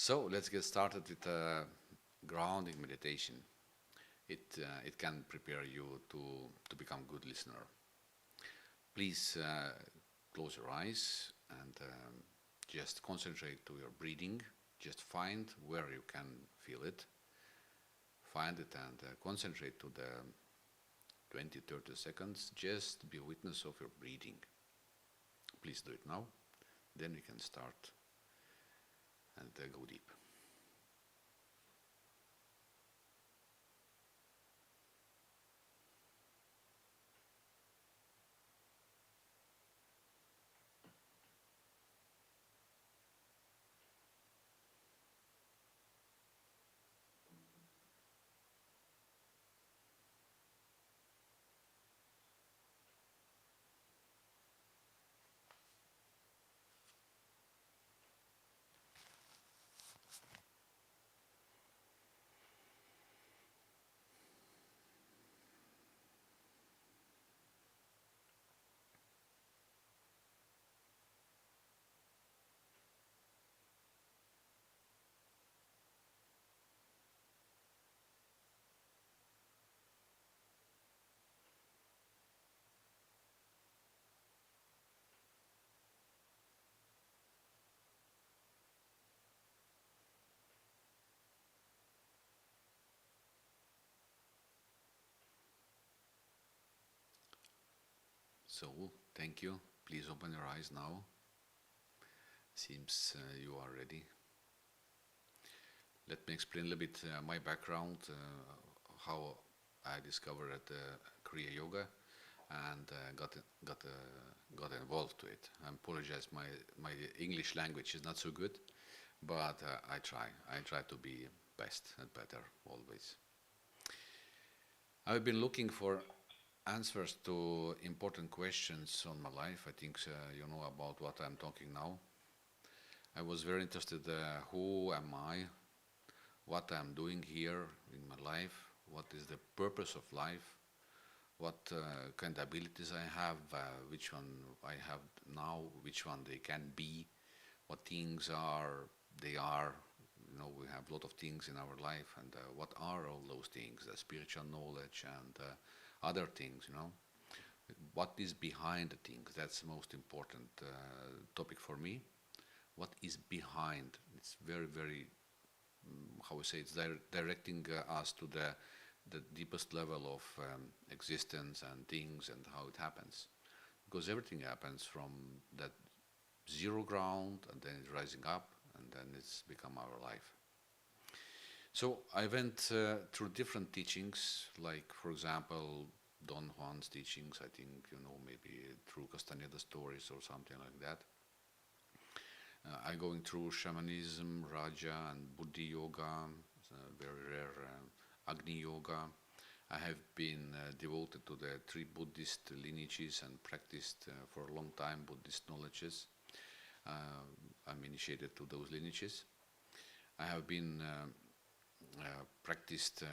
So let's get started with a grounding meditation. It can prepare you to become good listener. Please close your eyes and just concentrate to your breathing. Just find where you can feel it. Find it and concentrate to the 20-30 seconds. Just be a witness of your breathing. Please do it now. Then we can start and go deep. So, thank you. Please open your eyes now. Seems you are ready. Let me explain a little bit my background, how I discovered Kriya Yoga and got involved to it. I apologize, my English language is not so good, but I try to be best and better always. I've been looking for answers to important questions on my life. I think you know about what I'm talking now. I was very interested who am I, what I'm doing here in my life, what is the purpose of life, what kind of abilities I have, which one I have now, which one they can be, what things they are. You know, we have a lot of things in our life, and what are all those things, the spiritual knowledge and other things, you know. What is behind the things? That's the most important topic for me. What is behind? It's very, very, how we say, it's directing us to the deepest level of existence and things and how it happens. Because everything happens from that zero ground and then it's rising up and then it's become our life. So I went through different teachings, like for example, Don Juan's teachings, I think you know, maybe through Castaneda stories or something like that. I'm going through shamanism, Raja and Buddhi yoga, very rare Agni yoga. I have been devoted to the 3 Buddhist lineages and practiced for a long time Buddhist knowledges. I'm initiated to those lineages. I have been practiced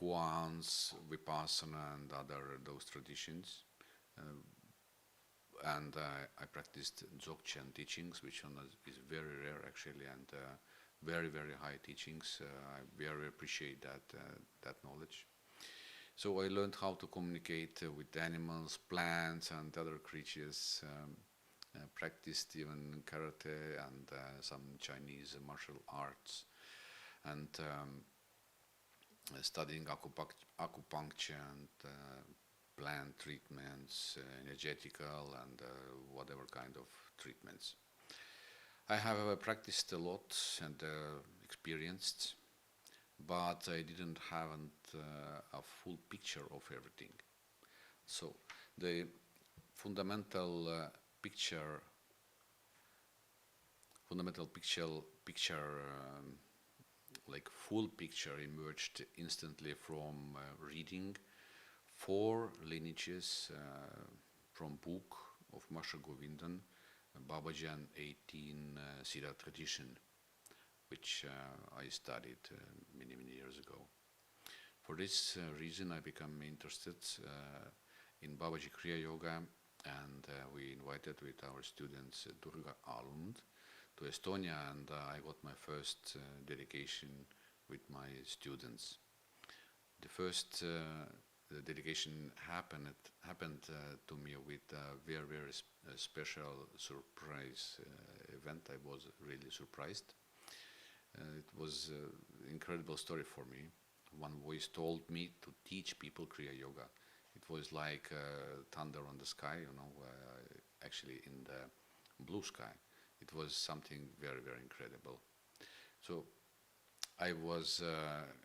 koans, vipassana and other those traditions. And I practiced Dzogchen teachings, which one is very rare actually, and very, very high teachings. I very appreciate that knowledge. So I learned how to communicate with animals, plants and other creatures. Practiced even karate and some Chinese martial arts, and studying acupuncture and plant treatments, energetical and whatever kind of treatments. I have practiced a lot and experienced, but I didn't have a full picture of everything. So the fundamental picture, like full picture emerged instantly from reading 4 lineages from book of Master Govindan, Babaji and 18 Siddhar tradition, which I studied many years ago. For this reason I became interested in Babaji Kriya Yoga, and we invited with our students Durga Alund to Estonia, and I got my first dedication with my students. The first dedication happened to me with a very special surprise event. I was really surprised. It was an incredible story for me. One voice told me to teach people Kriya Yoga. It was like thunder on the sky, actually in the blue sky. It was something very incredible. So I was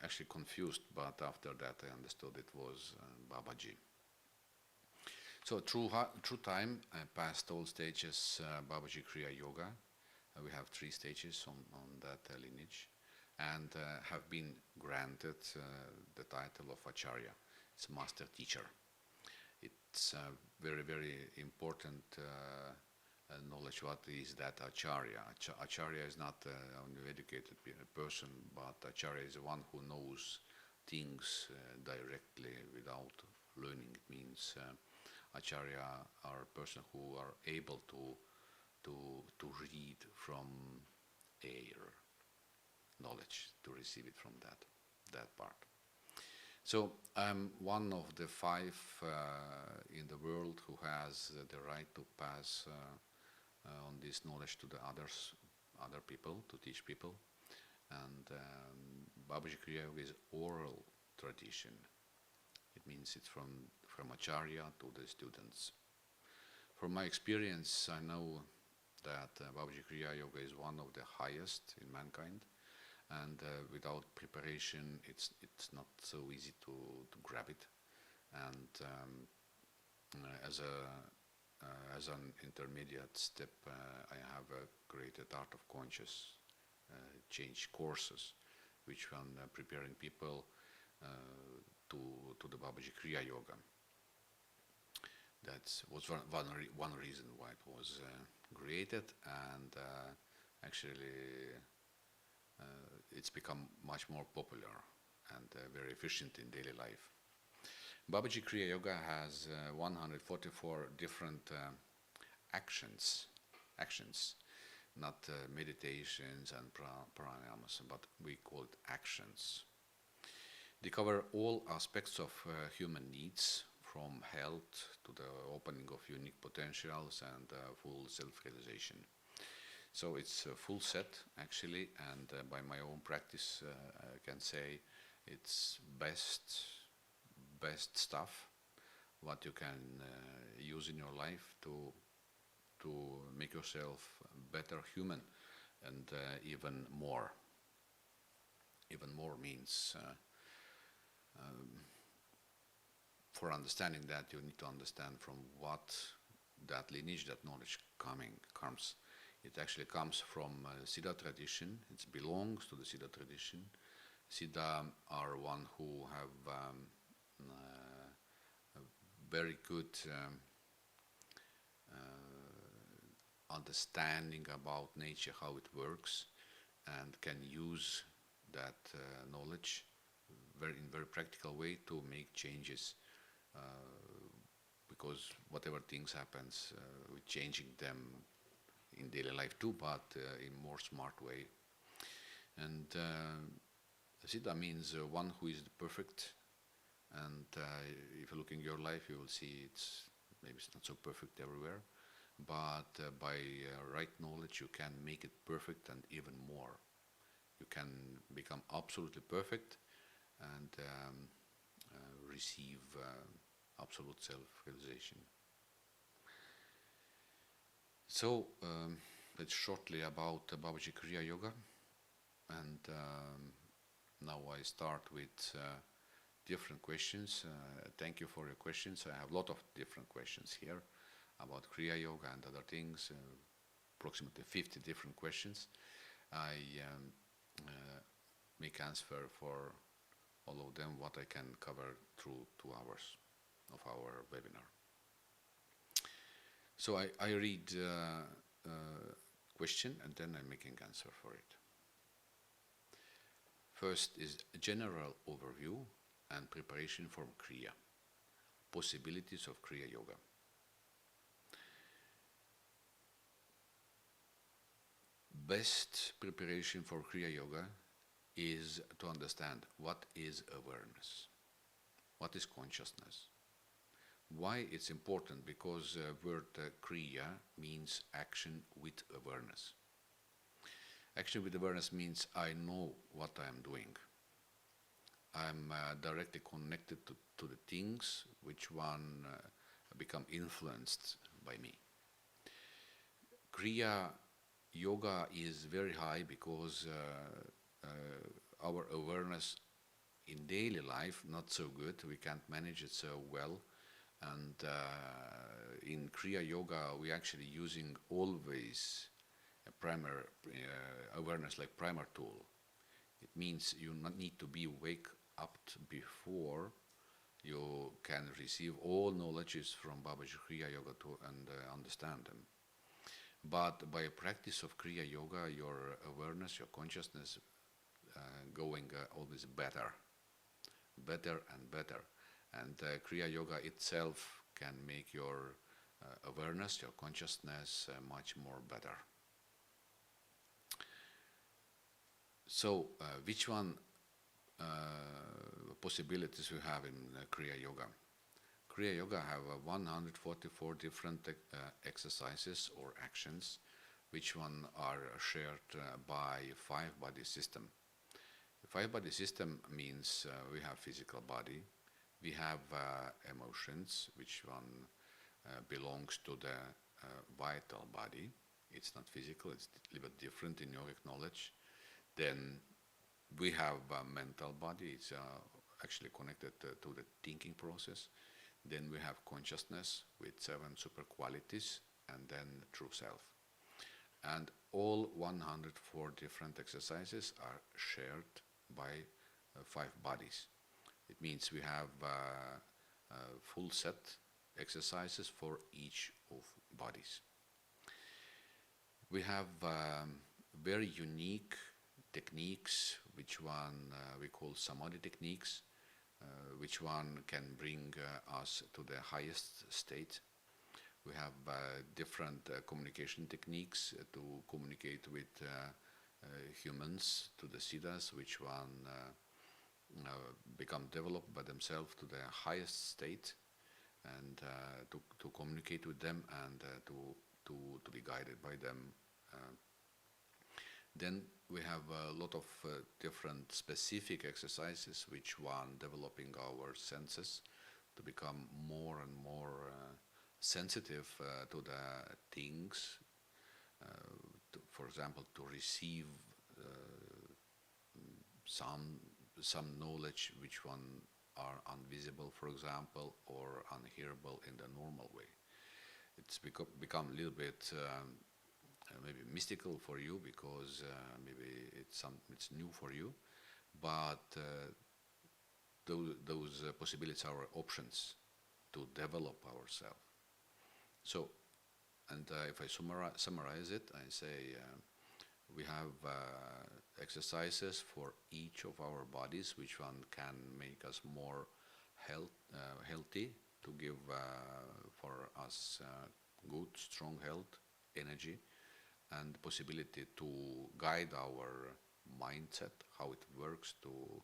actually confused, but after that I understood it was Babaji. So through time, I passed all stages Babaji Kriya Yoga. We have 3 stages on that lineage, and have been granted the title of Acharya. It's a master teacher. It's very important knowledge. What is that Acharya? Acharya is not an educated person, but Acharya is the one who knows things directly without learning. It means Acharya are a person who are able to read from air knowledge, to receive it from that part. So I'm one of the 5 in the world who has the right to pass on this knowledge to the other people, to teach people. And Babaji Kriya Yoga is oral tradition. It means it's from Acharya to the students. From my experience, I know that Babaji Kriya Yoga is one of the highest in mankind, and without preparation it's not so easy to grab it. And as an intermediate step, I have created Art of Conscious change courses, which one preparing people to the Babaji Kriya Yoga. That was one reason why it was created, and actually it's become much more popular and very efficient in daily life. Babaji Kriya Yoga has 144 different actions, not meditations and pranayamas, but we call it actions. They cover all aspects of human needs, from health to the opening of unique potentials and full self-realization. So it's a full set actually, and by my own practice I can say it's best stuff what you can use in your life to make yourself a better human, and even more. Even more means for understanding that, you need to understand from what that lineage, that knowledge comes. It actually comes from Siddha tradition. It belongs to the Siddha tradition. Siddha are one who have a very good understanding about nature, how it works, and can use that knowledge in very practical way to make changes. Because whatever things happens, we're changing them in daily life too, but in more smart way. And Siddha means one who is perfect. And if you look in your life, you will see maybe it's not so perfect everywhere, but by right knowledge you can make it perfect and even more. You can become absolutely perfect and receive absolute self-realization. So that's shortly about Babaji Kriya Yoga, and now I start with different questions. Thank you for your questions. I have a lot of different questions here about Kriya Yoga and other things, approximately 50 different questions. I make answer for all of them, what I can cover through 2 hours of our webinar. So I read question and then I'm making answer for it. First is a general overview and preparation for Kriya. Possibilities of Kriya Yoga. best preparation for Kriya Yoga is to understand what is awareness, what is consciousness. Why it's important? Because word Kriya means action with awareness. Action with awareness means I know what I am doing. I'm directly connected to the things which one become influenced by me. Kriya Yoga is very high because our awareness in daily life not so good. We can't manage it so well. And in Kriya Yoga, we actually using always a primary awareness like primary tool. It means you not need to be wake up before you can receive all knowledges from Babaji Kriya Yoga and understand them. But by a practice of Kriya Yoga, your awareness, your consciousness going always better and better. And Kriya Yoga itself can make your awareness, your consciousness much more better. So, which one possibilities we have in Kriya Yoga? Kriya Yoga have 144 different exercises or actions, which one are shared by 5-body system. The 5-body system means we have physical body, we have emotions, which one belongs to the vital body. It's not physical, it's a little bit different in yogic knowledge. Then we have a mental body, it's actually connected to the thinking process. Then we have consciousness with 7 super qualities, and then true self. And all 104 different exercises are shared by 5 bodies. It means we have a full set exercises for each of bodies. We have very unique techniques, which one we call samadhi techniques, which one can bring us to the highest state. We have different communication techniques to communicate with humans, to the Siddhars, which one become developed by themselves to the highest state, and to communicate with them and to be guided by them. Then we have a lot of different specific exercises, which one developing our senses to become more and more sensitive to the things. For example, to receive some knowledge which one are invisible, for example, or unhearable in the normal way. It's become a little bit maybe mystical for you, because maybe it's new for you, but those possibilities are options to develop ourselves. So, and if I summarize it, I say we have exercises for each of our bodies, which one can make us more healthy, to give for us good, strong health, energy, and the possibility to guide our mindset, how it works, to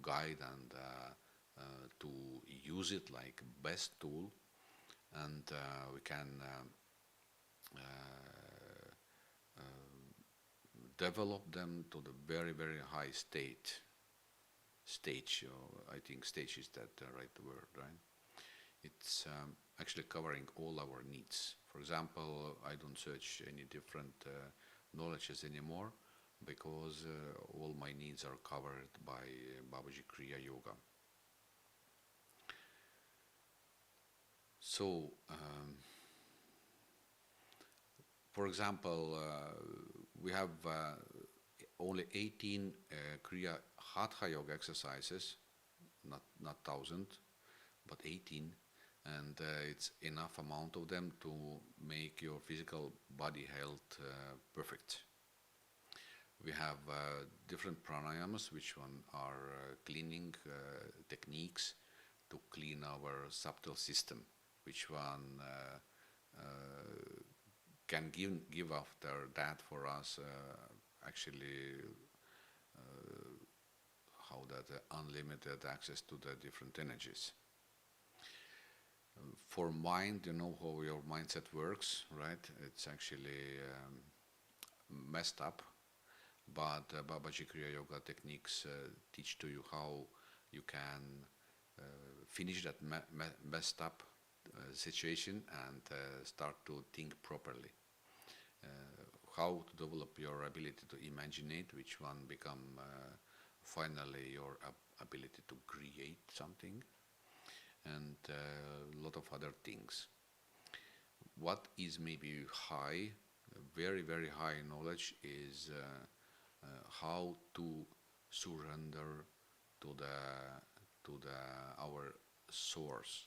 guide and to use it like best tool, and we can develop them to the very, very high stage. I think stage is that the right word, right? It's actually covering all our needs. For example, I don't search any different knowledges anymore, because all my needs are covered by Babaji Kriya Yoga. So, for example, we have only 18 Kriya Hatha Yoga exercises, not 1,000, but 18. And it's enough amount of them to make your physical body health perfect. We have different pranayamas, which one are cleaning techniques to clean our subtle system, which one can give after that for us actually how that unlimited access to the different energies. For mind, you know how your mindset works, right? It's actually messed up, but Babaji Kriya Yoga techniques teach to you how you can finish that messed up situation and start to think properly. How to develop your ability to imaginate, which one become finally your ability to create something, and a lot of other things. What is maybe high, very very high knowledge is how to surrender to the our source.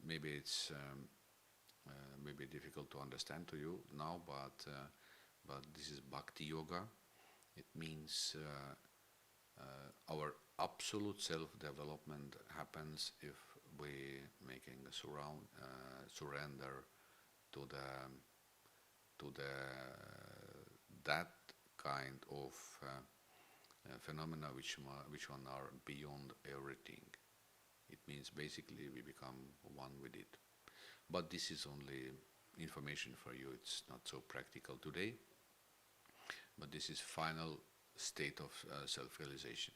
Maybe it's maybe difficult to understand to you now, but this is Bhakti Yoga. It means our absolute self-development happens if we making a surrender to the that kind of phenomena which one are beyond everything. It means basically we become one with it. But this is only information for you. It's not so practical today. But this is final state of self-realization.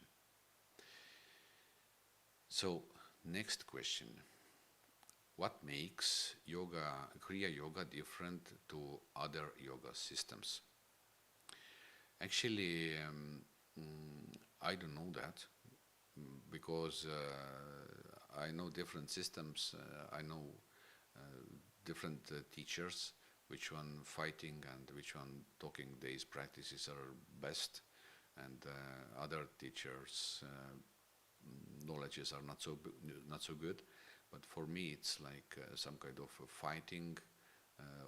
So next question: what makes yoga, Kriya Yoga, different to other yoga systems? Actually, I don't know that, because I know different systems. I know different teachers, which one fighting and which one talking these practices are best, and other teachers knowledges are not so good. But for me it's like some kind of a fighting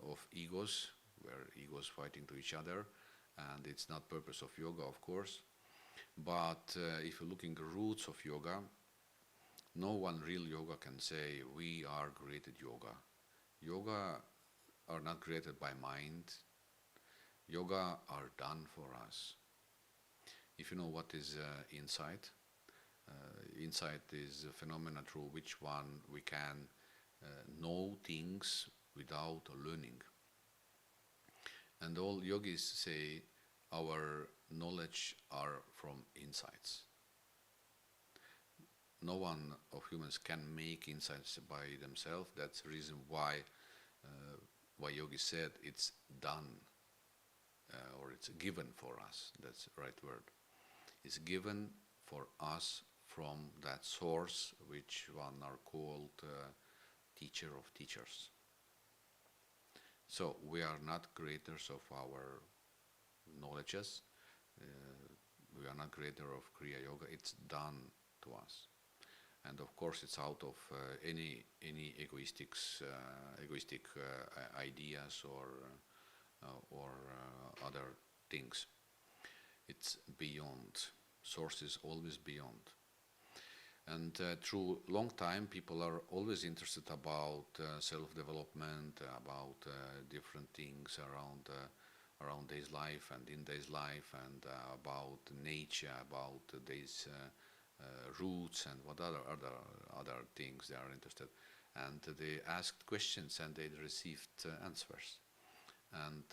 of egos, where egos fighting to each other, and it's not purpose of yoga, of course. But if you're looking at the roots of yoga, no one real yoga can say we are created yoga. Yoga are not created by mind. Yoga are done for us. If you know what is insight, insight is a phenomena through which one we can know things without learning. And all yogis say our knowledge are from insights. No one of humans can make insights by themselves. That's the reason why yogi said it's done, or it's given for us. That's the right word. It's given for us from that source, which one are called teacher of teachers. So we are not creators of our knowledges. We are not creator of Kriya Yoga. It's done to us. And of course, it's out of any egoistic ideas or other things. It's beyond. Source is always beyond. And through long time, people are always interested about self-development, about different things around days life and in days life, and about nature, about these roots and what other things they are interested. And they asked questions and they received answers. And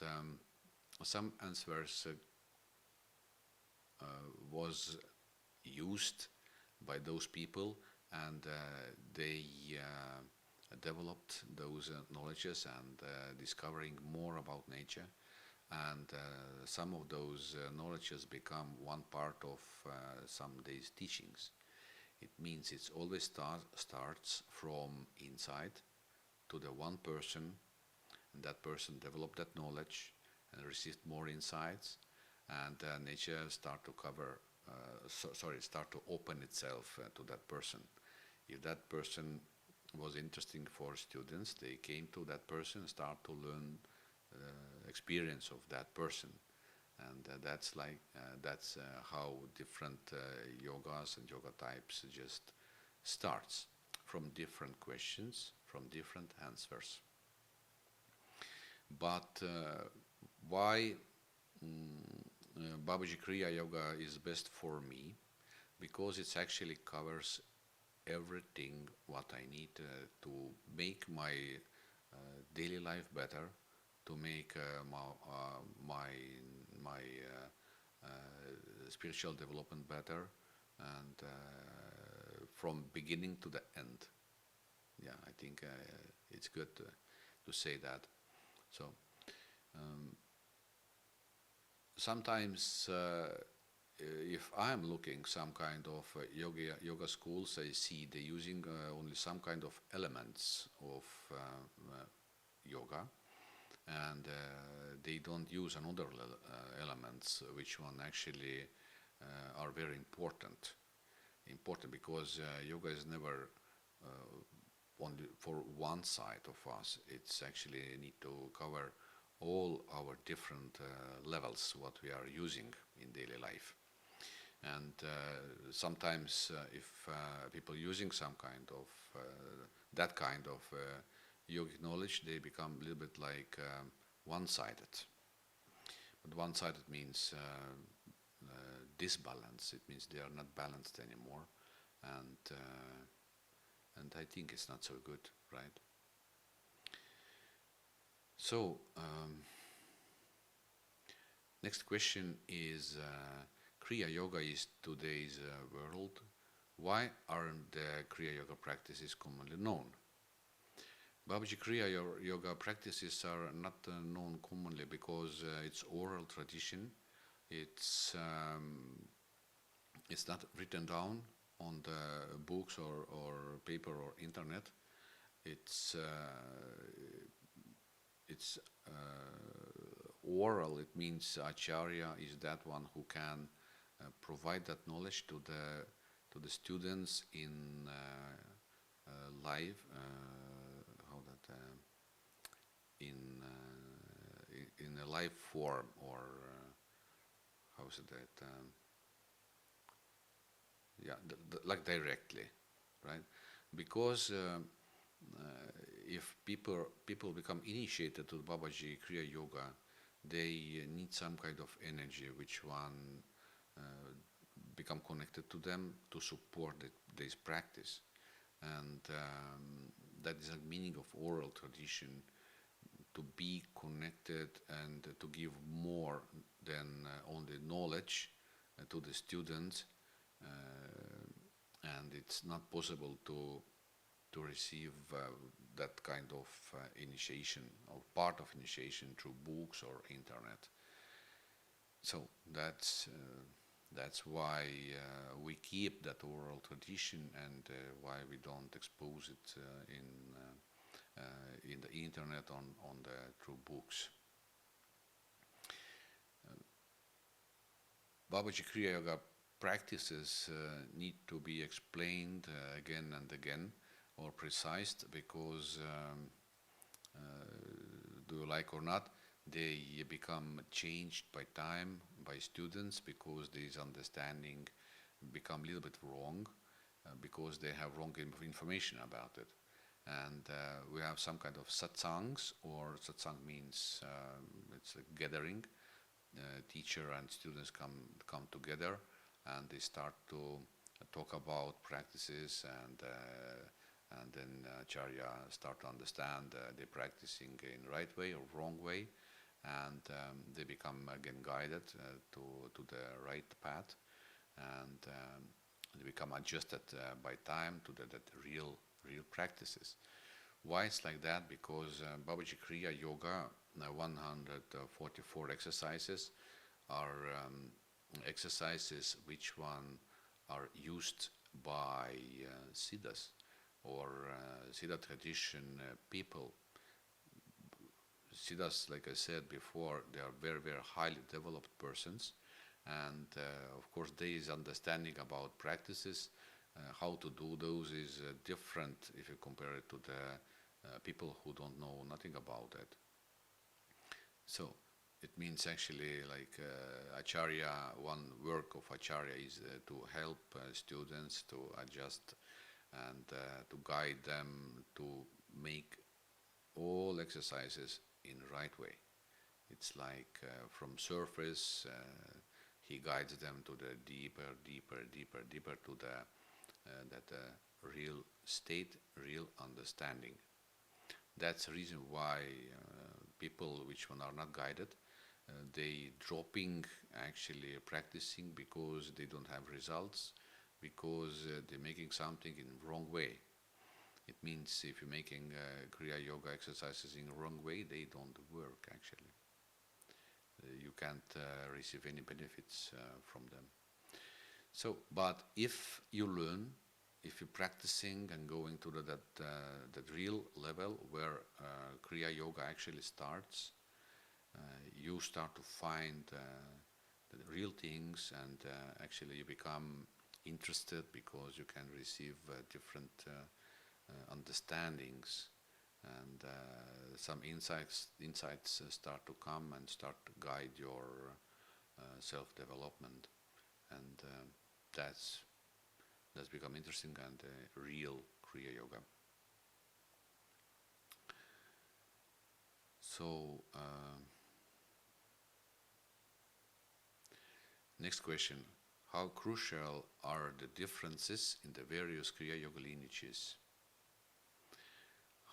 some answers was used by those people, and they developed those knowledges and discovering more about nature. And some of those knowledges become one part of some days teachings. It means it's always starts from inside to the one person, and that person developed that knowledge and received more insights, and nature start to start to open itself to that person. If that person was interesting for students, they came to that person, start to learn experience of that person, and that's how different yogas and yoga types just starts from different questions, from different answers. But why Babaji Kriya Yoga is best for me? Because it actually covers everything what I need to make my daily life better, to make my spiritual development better, and from beginning to the end. Yeah, I think it's good to say that. So sometimes if I'm looking some kind of yoga schools, I see they using only some kind of elements of yoga, and they don't use another elements which one actually are very important. Important because yoga is never only for one side of us. It's actually need to cover all our different levels what we are using in daily life. And sometimes if people using some kind of that kind of yogic knowledge, they become a little bit like one-sided. But one-sided means disbalance. It means they are not balanced anymore, and I think it's not so good, right? So next question is Kriya Yoga is today's world. Why aren't the Kriya Yoga practices commonly known? Babaji Kriya Yoga practices are not known commonly because it's oral tradition. It's not written down on the books or paper or internet. It's oral. It means Acharya is that one who can provide that knowledge to the students in live how that in a live form, or how is it that yeah, like directly, right? Because if people become initiated to Babaji Kriya Yoga, they need some kind of energy which one become connected to them to support this practice. And that is a meaning of oral tradition, to be connected and to give more than only knowledge to the students. And it's not possible to receive that kind of initiation or part of initiation through books or internet. So that's why we keep that oral tradition, and why we don't expose it in the internet on the through books. Babaji Kriya Yoga practices need to be explained again and again, or precised, because do you like or not, they become changed by time, by students, because this understanding become a little bit wrong, because they have wrong information about it. And we have some kind of satsangs, or satsang means it's a gathering. Teacher and students come together, and they start to talk about practices, and then Acharya start to understand they're practicing in right way or wrong way, and they become again guided to the right path, and they become adjusted by time to the real practices. Why it's like that? Because Babaji Kriya Yoga, 144 exercises are exercises which one are used by Siddhas, or Siddha tradition people. Siddhas, like I said before, they are very, very highly developed persons, and of course there is understanding about practices. How to do those is different if you compare it to the people who don't know nothing about it. So it means actually like Acharya, one work of Acharya is to help students to adjust, and to guide them to make all exercises in right way. It's like from surface, he guides them to the deeper, deeper, deeper, deeper to the that real state, real understanding. That's the reason why people which one are not guided, they dropping actually practicing because they don't have results, because they're making something in wrong way. It means if you're making Kriya yoga exercises in the wrong way, they don't work actually. You can't receive any benefits from them. So, but if you learn, if you're practicing and going to that real level where Kriya yoga actually starts, you start to find the real things, and actually you become interested because you can receive different understandings, and some insights start to come and start to guide your self-development, and that's become interesting and real Kriya yoga. So next question: how crucial are the differences in the various Kriya yoga lineages?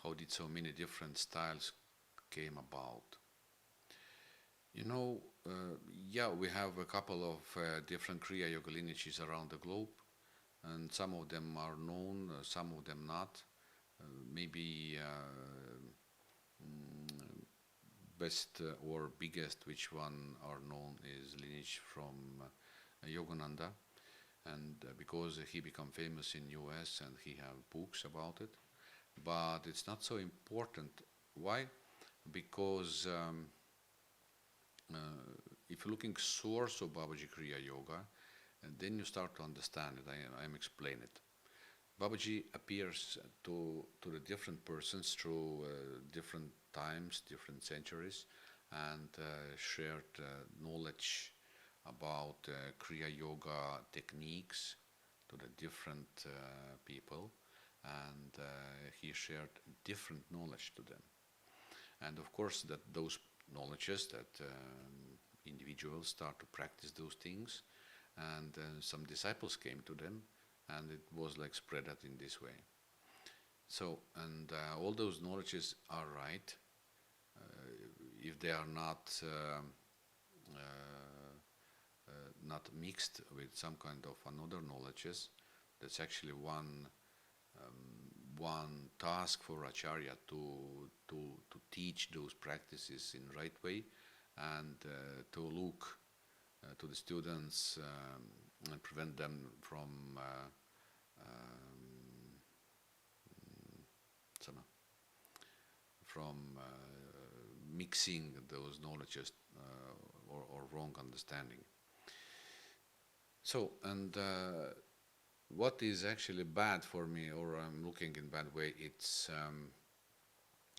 How did so many different styles came about? You know, yeah, we have a couple of different Kriya yoga lineages around the globe, and some of them are known, some of them not. Maybe best or biggest which one are known is lineage from Yogananda, and because he become famous in US and he have books about it, but it's not so important. Why? Because if you're looking source of Babaji Kriya Yoga, and then you start to understand it. I'm explain it. Babaji appears to the different persons through different times, different centuries, and shared knowledge about Kriya Yoga techniques to the different people, and he shared different knowledge to them. And of course, that those knowledges that individuals start to practice those things, and some disciples came to them, and it was like spread out in this way. So, and all those knowledges are right if they are not mixed with some kind of another knowledges. That's actually one task for Acharya to teach those practices in right way, and to look to the students and prevent them from mixing those knowledges or wrong understanding. So, and what is actually bad for me, or I'm looking in bad way, it's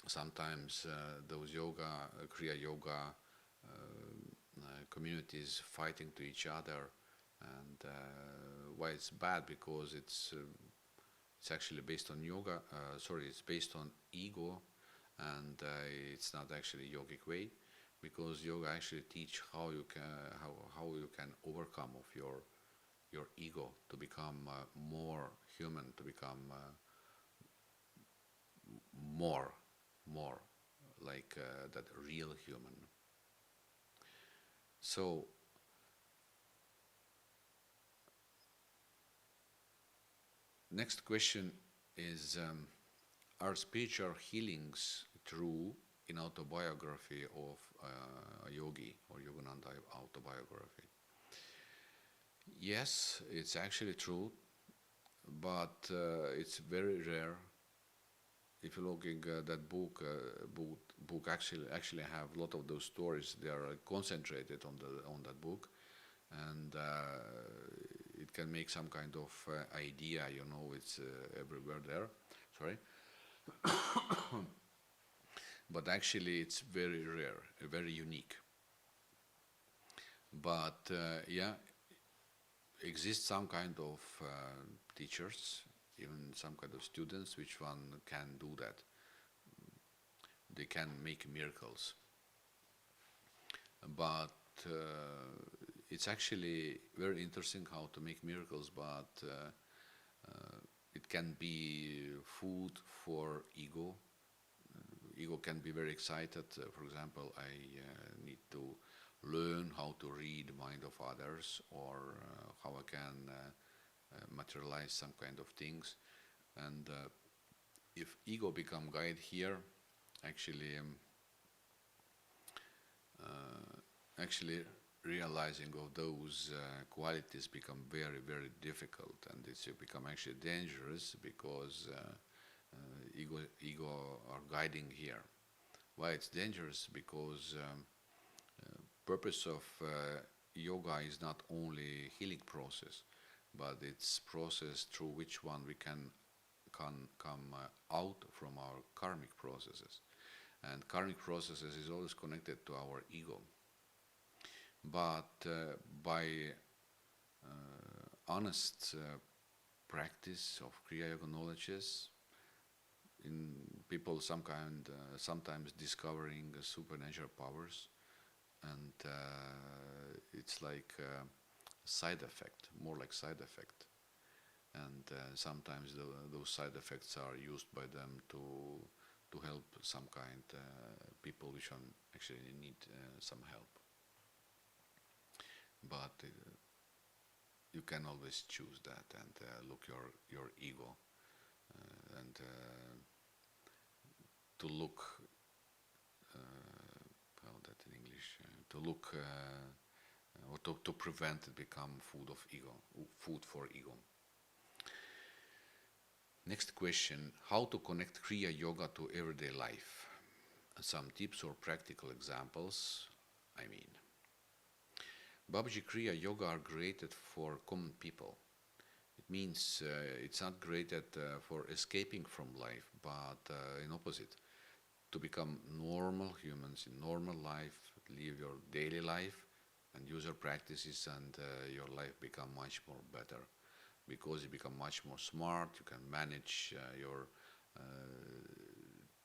sometimes those yoga, Kriya yoga communities fighting to each other, and why it's bad, because it's actually based on yoga. It's based on ego, and it's not actually yogic way, because yoga actually teach how you can overcome of your ego to become more human, to become more like that real human. So next question is, are spiritual healings true in autobiography of a yogi or Yogananda autobiography? Yes, it's actually true, but it's very rare. If you're looking at that book actually have a lot of those stories. They are concentrated on that book, and it can make some kind of idea. It's everywhere there. Sorry, but actually it's very rare, very unique. But yeah, exists some kind of teachers, even some kind of students, which one can do that. they can make miracles. But it's actually very interesting how to make miracles, but it can be food for ego. Ego can be very excited. For example, I need to learn how to read the mind of others, or how I can materialize some kind of things. And if ego become guide here, actually actually realizing of those qualities become very, very difficult, and it's become actually dangerous, because ego are guiding here. Why it's dangerous? Because purpose of yoga is not only healing process, but it's process through which one we can come out from our karmic processes. And karmic processes is always connected to our ego. But by honest practice of Kriya Yoga knowledges, in people sometimes discovering supernatural powers, and it's like a side effect, more like side effect. And sometimes those side effects are used by them to help some kind people which actually need some help. But you can always choose that and look your ego and to look how that in English to look or to prevent it become food for ego. Next question: how to connect Kriya Yoga to everyday life? Some tips or practical examples. Babaji, Kriya Yoga are created for common people. It means it's not created for escaping from life, but in opposite, to become normal humans in normal life, live your daily life, and use your practices, and your life become much more better, because you become much more smart. You can manage your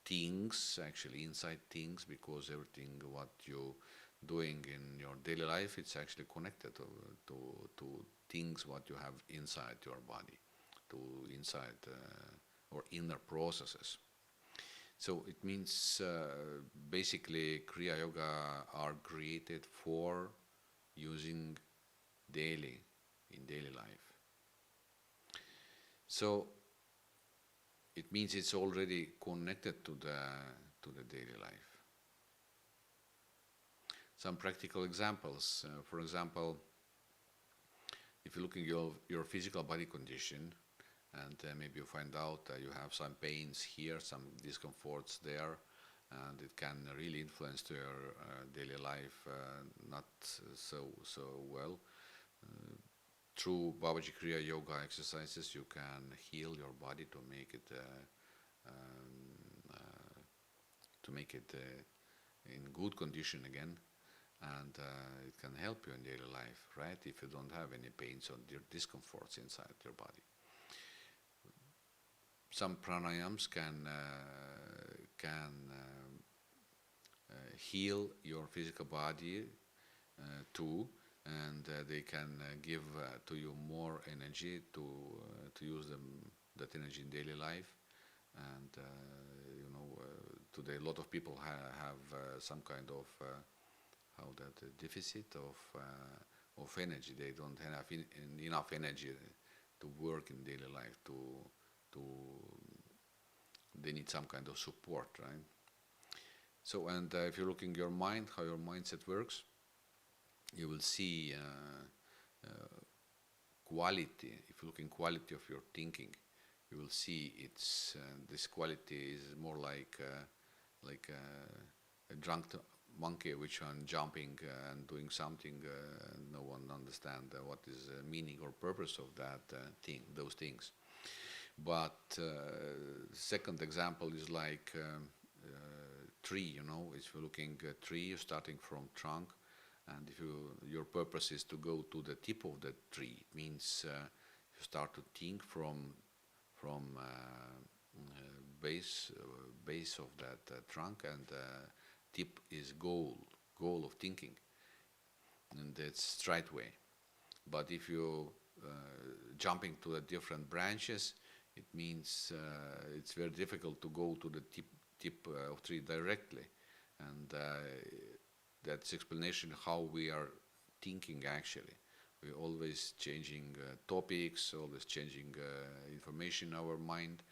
things, actually inside things, because everything what you doing in your daily life, it's actually connected to things what you have inside your body, to inside or inner processes. So it means basically Kriya Yoga are created for using daily in daily life. So it means it's already connected to the daily life. Some practical examples. For example, if you're looking at your physical body condition, and maybe you find out you have some pains here, some discomforts there, and it can really influence to your daily life not so well. Through Babaji Kriya Yoga exercises, you can heal your body to make it in good condition again. And it can help you in daily life, right? If you don't have any pains or discomforts inside your body. Some pranayams can heal your physical body too, and they can give to you more energy to use that energy in daily life. And today a lot of people have some kind of deficit of energy. They don't have enough energy to work in daily life. They need some kind of support, right? So, and if you're looking at your mind, how your mindset works, you will see quality. If you look in quality of your thinking, you will see it's this quality is more like a drunk monkey which one jumping and doing something, no one understand what is the meaning or purpose of that those things. But second example is like tree. If you're looking at a tree, you're starting from trunk, and if your purpose is to go to the tip of the tree, it means you start to think from base of that trunk, and tip is goal of thinking, and that's straight way. But if you jumping to the different branches, it means it's very difficult to go to the tip of tree directly, and that's explanation how we are thinking actually. We're always changing topics, always changing information in our mind,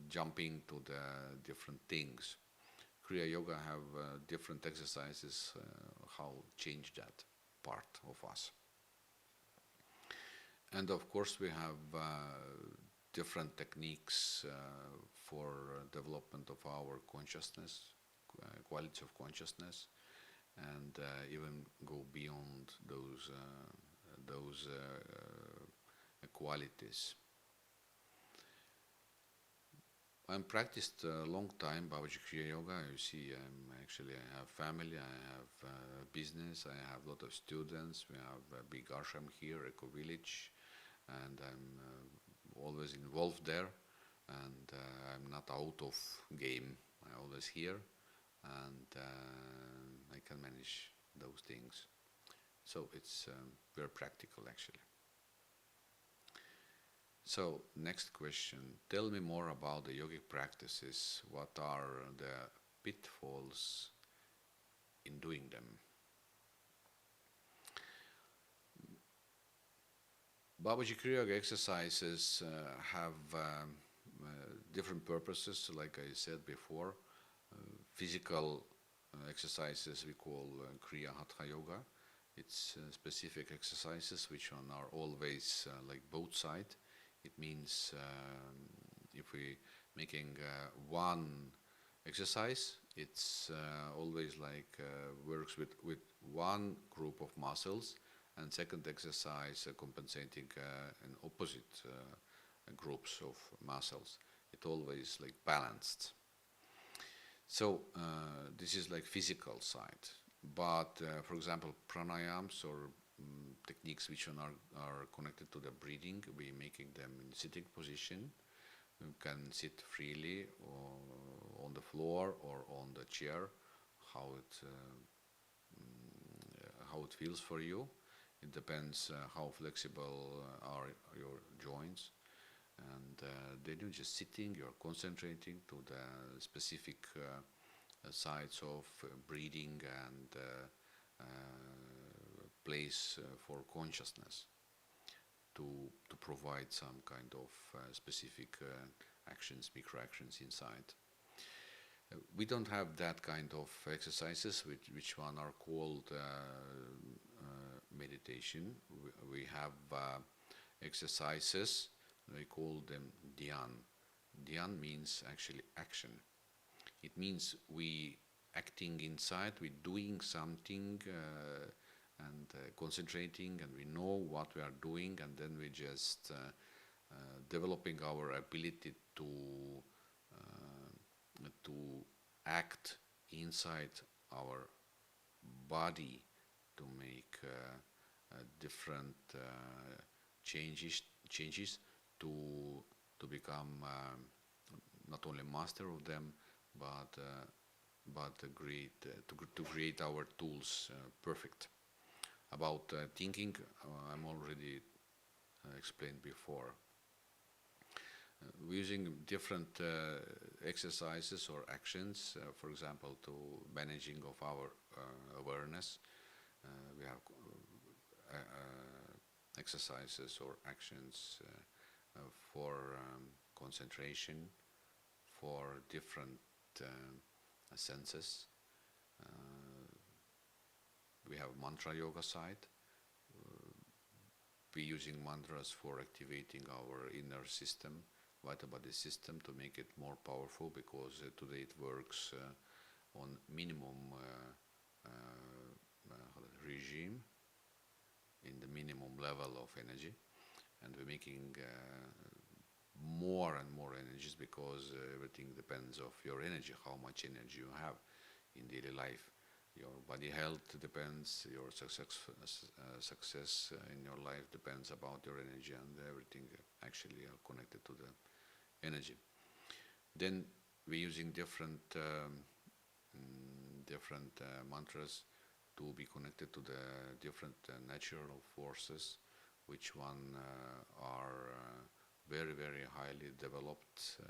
jumping to the different things. Kriya Yoga have different exercises how change that part of us. And of course we have different techniques for development of our consciousness, quality of consciousness, and even go beyond those qualities. I'm practiced a long time Babaji Kriya Yoga. You see, I have family, I have business, I have a lot of students. We have a big ashram here, eco village, and I'm always involved there. And I'm not out of game. I'm always here, and I can manage those things. So it's very practical actually. So next question, tell me more about the yogic practices. What are the pitfalls in doing them? Babaji Kriya Yoga exercises have different purposes, like I said before. Physical exercises we call Kriya Hatha Yoga. It's specific exercises which are always like both sides. It means if we making one exercise, it's always like works with one group of muscles, and second exercise compensating an opposite groups of muscles. It always like balanced. So this is like physical side. But for example, pranayams or techniques which are connected to the breathing, we making them in sitting position. You can sit freely or on the floor or on the chair, how it feels for you. It depends how flexible are your joints, and then you're just sitting, you're concentrating to the specific sides of breathing and place for consciousness to provide some kind of specific actions, micro actions inside. We don't have that kind of exercises which one are called meditation. We have exercises, we call them dhyan. Dhyan means actually action. It means we acting inside, we doing something and concentrating, and we know what we are doing, and then we just developing our ability to act inside our body to make different changes to become not only master of them, but to create our tools perfect. About thinking, I'm already explained before. We're using different exercises or actions, for example, to managing of our awareness. We have exercises or actions for concentration, for different senses. We have mantra yoga side. We're using mantras for activating our inner system, vital body system, to make it more powerful, because today it works on minimum regime, in the minimum level of energy, and we're making more and more energies, because everything depends of your energy, how much energy you have in daily life. Your body health depends, your success in your life depends about your energy, and everything actually are connected to the energy. Then we're using different mantras to be connected to the different natural forces, which one are very, very highly developed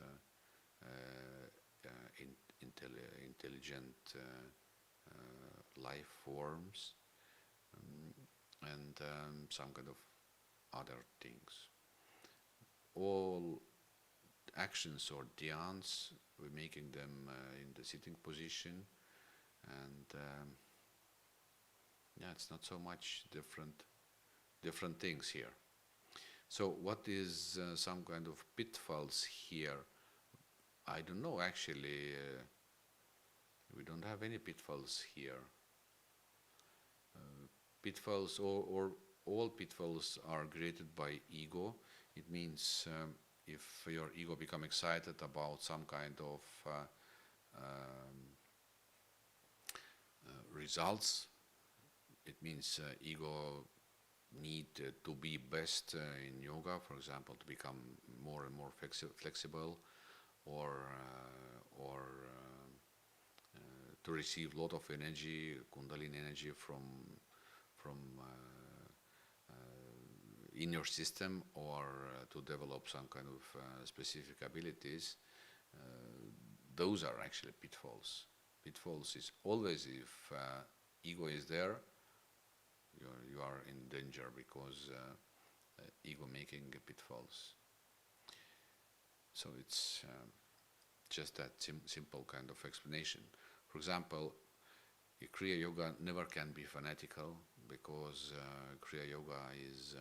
intelligent life forms, and some kind of other things. All actions or dhyans, we're making them in the sitting position, and yeah, it's not so much different things here. So what is some kind of pitfalls here? I don't know actually. We don't have any pitfalls here. Pitfalls or all pitfalls are created by ego. It means if your ego become excited about some kind of results, it means ego need to be best in yoga, for example, to become more and more flexible, or to receive a lot of energy, kundalini energy from in your system, or to develop some kind of specific abilities. Those are actually pitfalls. Pitfalls is always if ego is there, you are in danger, because ego making pitfalls. So it's just that simple kind of explanation. For example, Kriya Yoga never can be fanatical, because Kriya Yoga is,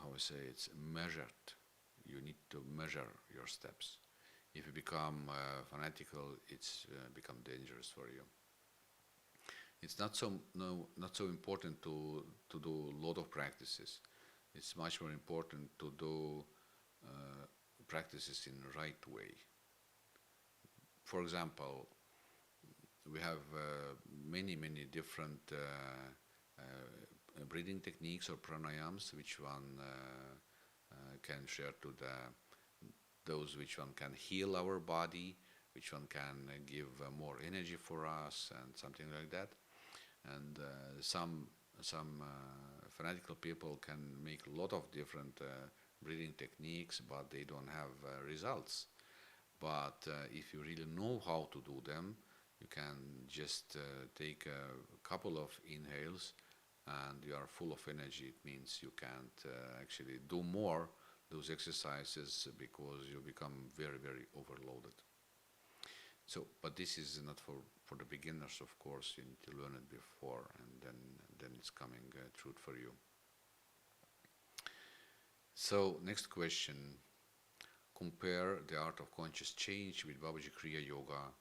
how I say, it's measured. You need to measure your steps. If you become fanatical, it's become dangerous for you. It's not so important to do a lot of practices. It's much more important to do practices in the right way. For example, we have many different breathing techniques or pranayams, which one can share to those which one can heal our body, which one can give more energy for us, and something like that. And some fanatical people can make a lot of different breathing techniques, but they don't have results. But if you really know how to do them, you can just take a couple of inhales and you are full of energy. It means you can't actually do more those exercises, because you become very overloaded. So, but this is not for the beginners, of course. You need to learn it before, and then it's coming true for you. So, next question. Compare the art of conscious change with Babaji Kriya Yoga.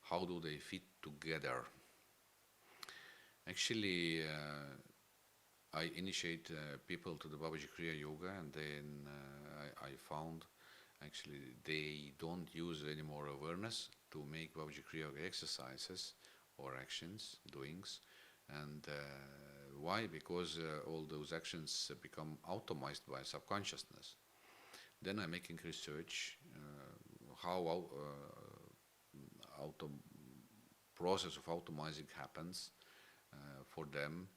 How do they fit together? Actually, I initiate people to the Babaji Kriya Yoga, and then I found actually they don't use any more awareness to make Babaji Kriya Yoga exercises or actions, doings. And why? Because all those actions become automized by subconsciousness. Then I'm making research how process of automizing happens for them.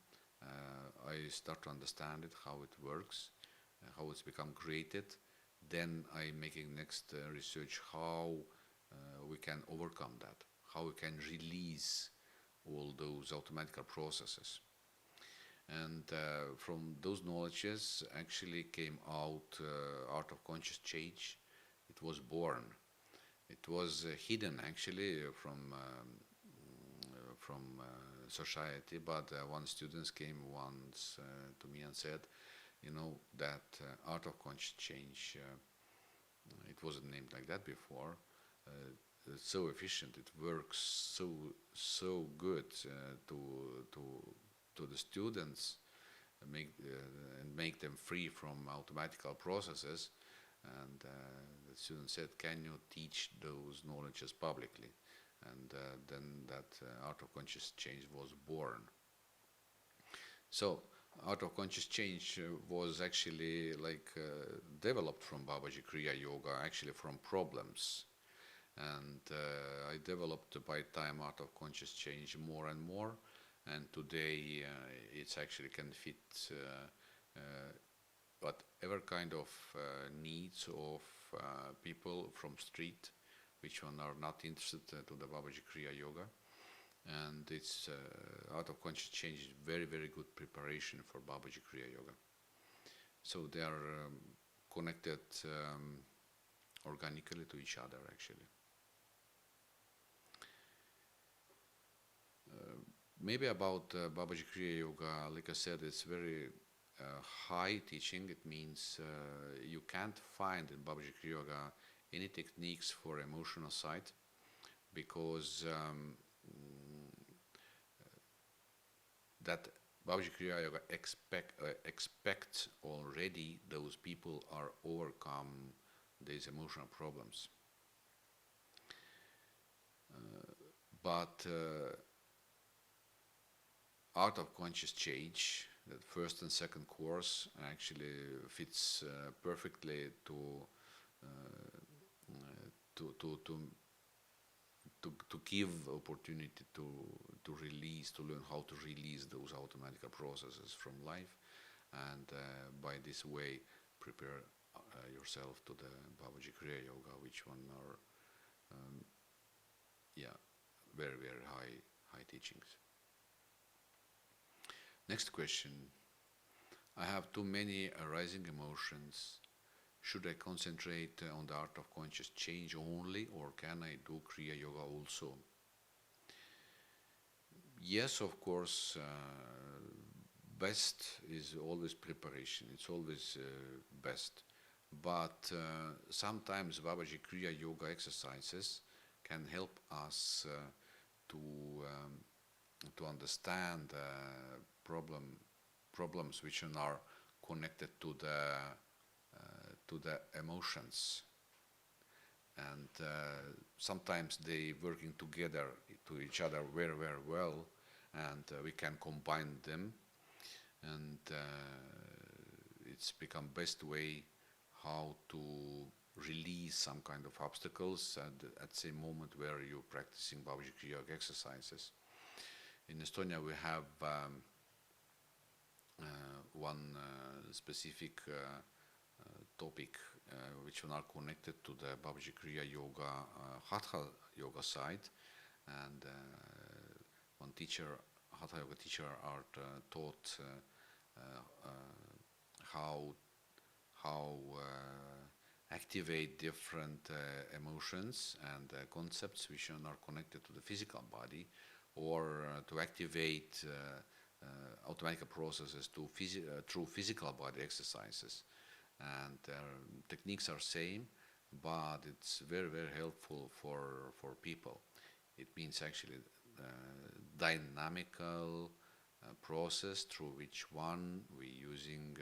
I start to understand it, how it works, how it's become created. Then I'm making next research how we can overcome that, how we can release all those automatical processes. And from those knowledges actually came out art of conscious change. It was born. It was hidden actually from society, but one student came once to me and said, you know, that art of conscious change, it wasn't named like that before. It's so efficient. It works so good to the students, and make them free from automatical processes. And the student said, can you teach those knowledges publicly? And then that art of conscious change was born. So Art of conscious change was actually like developed from Babaji Kriya Yoga, actually from problems. And I developed by time art of conscious change more and more. And today it's actually can fit whatever kind of needs of people from street, which one are not interested to the Babaji Kriya Yoga. And it's art of conscious change is very, very good preparation for Babaji Kriya Yoga. So they are connected organically to each other, actually. Maybe about Babaji Kriya Yoga, like I said, it's very high teaching. It means you can't find in Babaji Kriya Yoga any techniques for emotional side, because that Babaji Kriya Yoga expects already those people are overcome these emotional problems. But Art of Conscious Change, the first and second course, actually fits perfectly to give opportunity to release, to learn how to release those automatic processes from life, and by this way prepare yourself to the Babaji Kriya Yoga, which one are very, very high teachings. Next question. I have too many arising emotions. Should I concentrate on the art of conscious change only, or can I do Kriya Yoga also? Yes, of course, best is always preparation. It's always best. But sometimes Babaji Kriya Yoga exercises can help us to understand problems which are connected to the emotions, and sometimes they working together to each other very, very well, and we can combine them, and it's become best way how to release some kind of obstacles at the same moment where you're practicing Babaji Kriya Yoga exercises. In Estonia we have one specific topic which are connected to the Babaji Kriya Yoga Hatha Yoga side, and one teacher, Hatha Yoga teacher, are taught how activate different emotions and concepts which are connected to the physical body, or to activate automatic processes through physical body exercises. And techniques are same, but it's very, very helpful for people. It means actually dynamical process through which one we using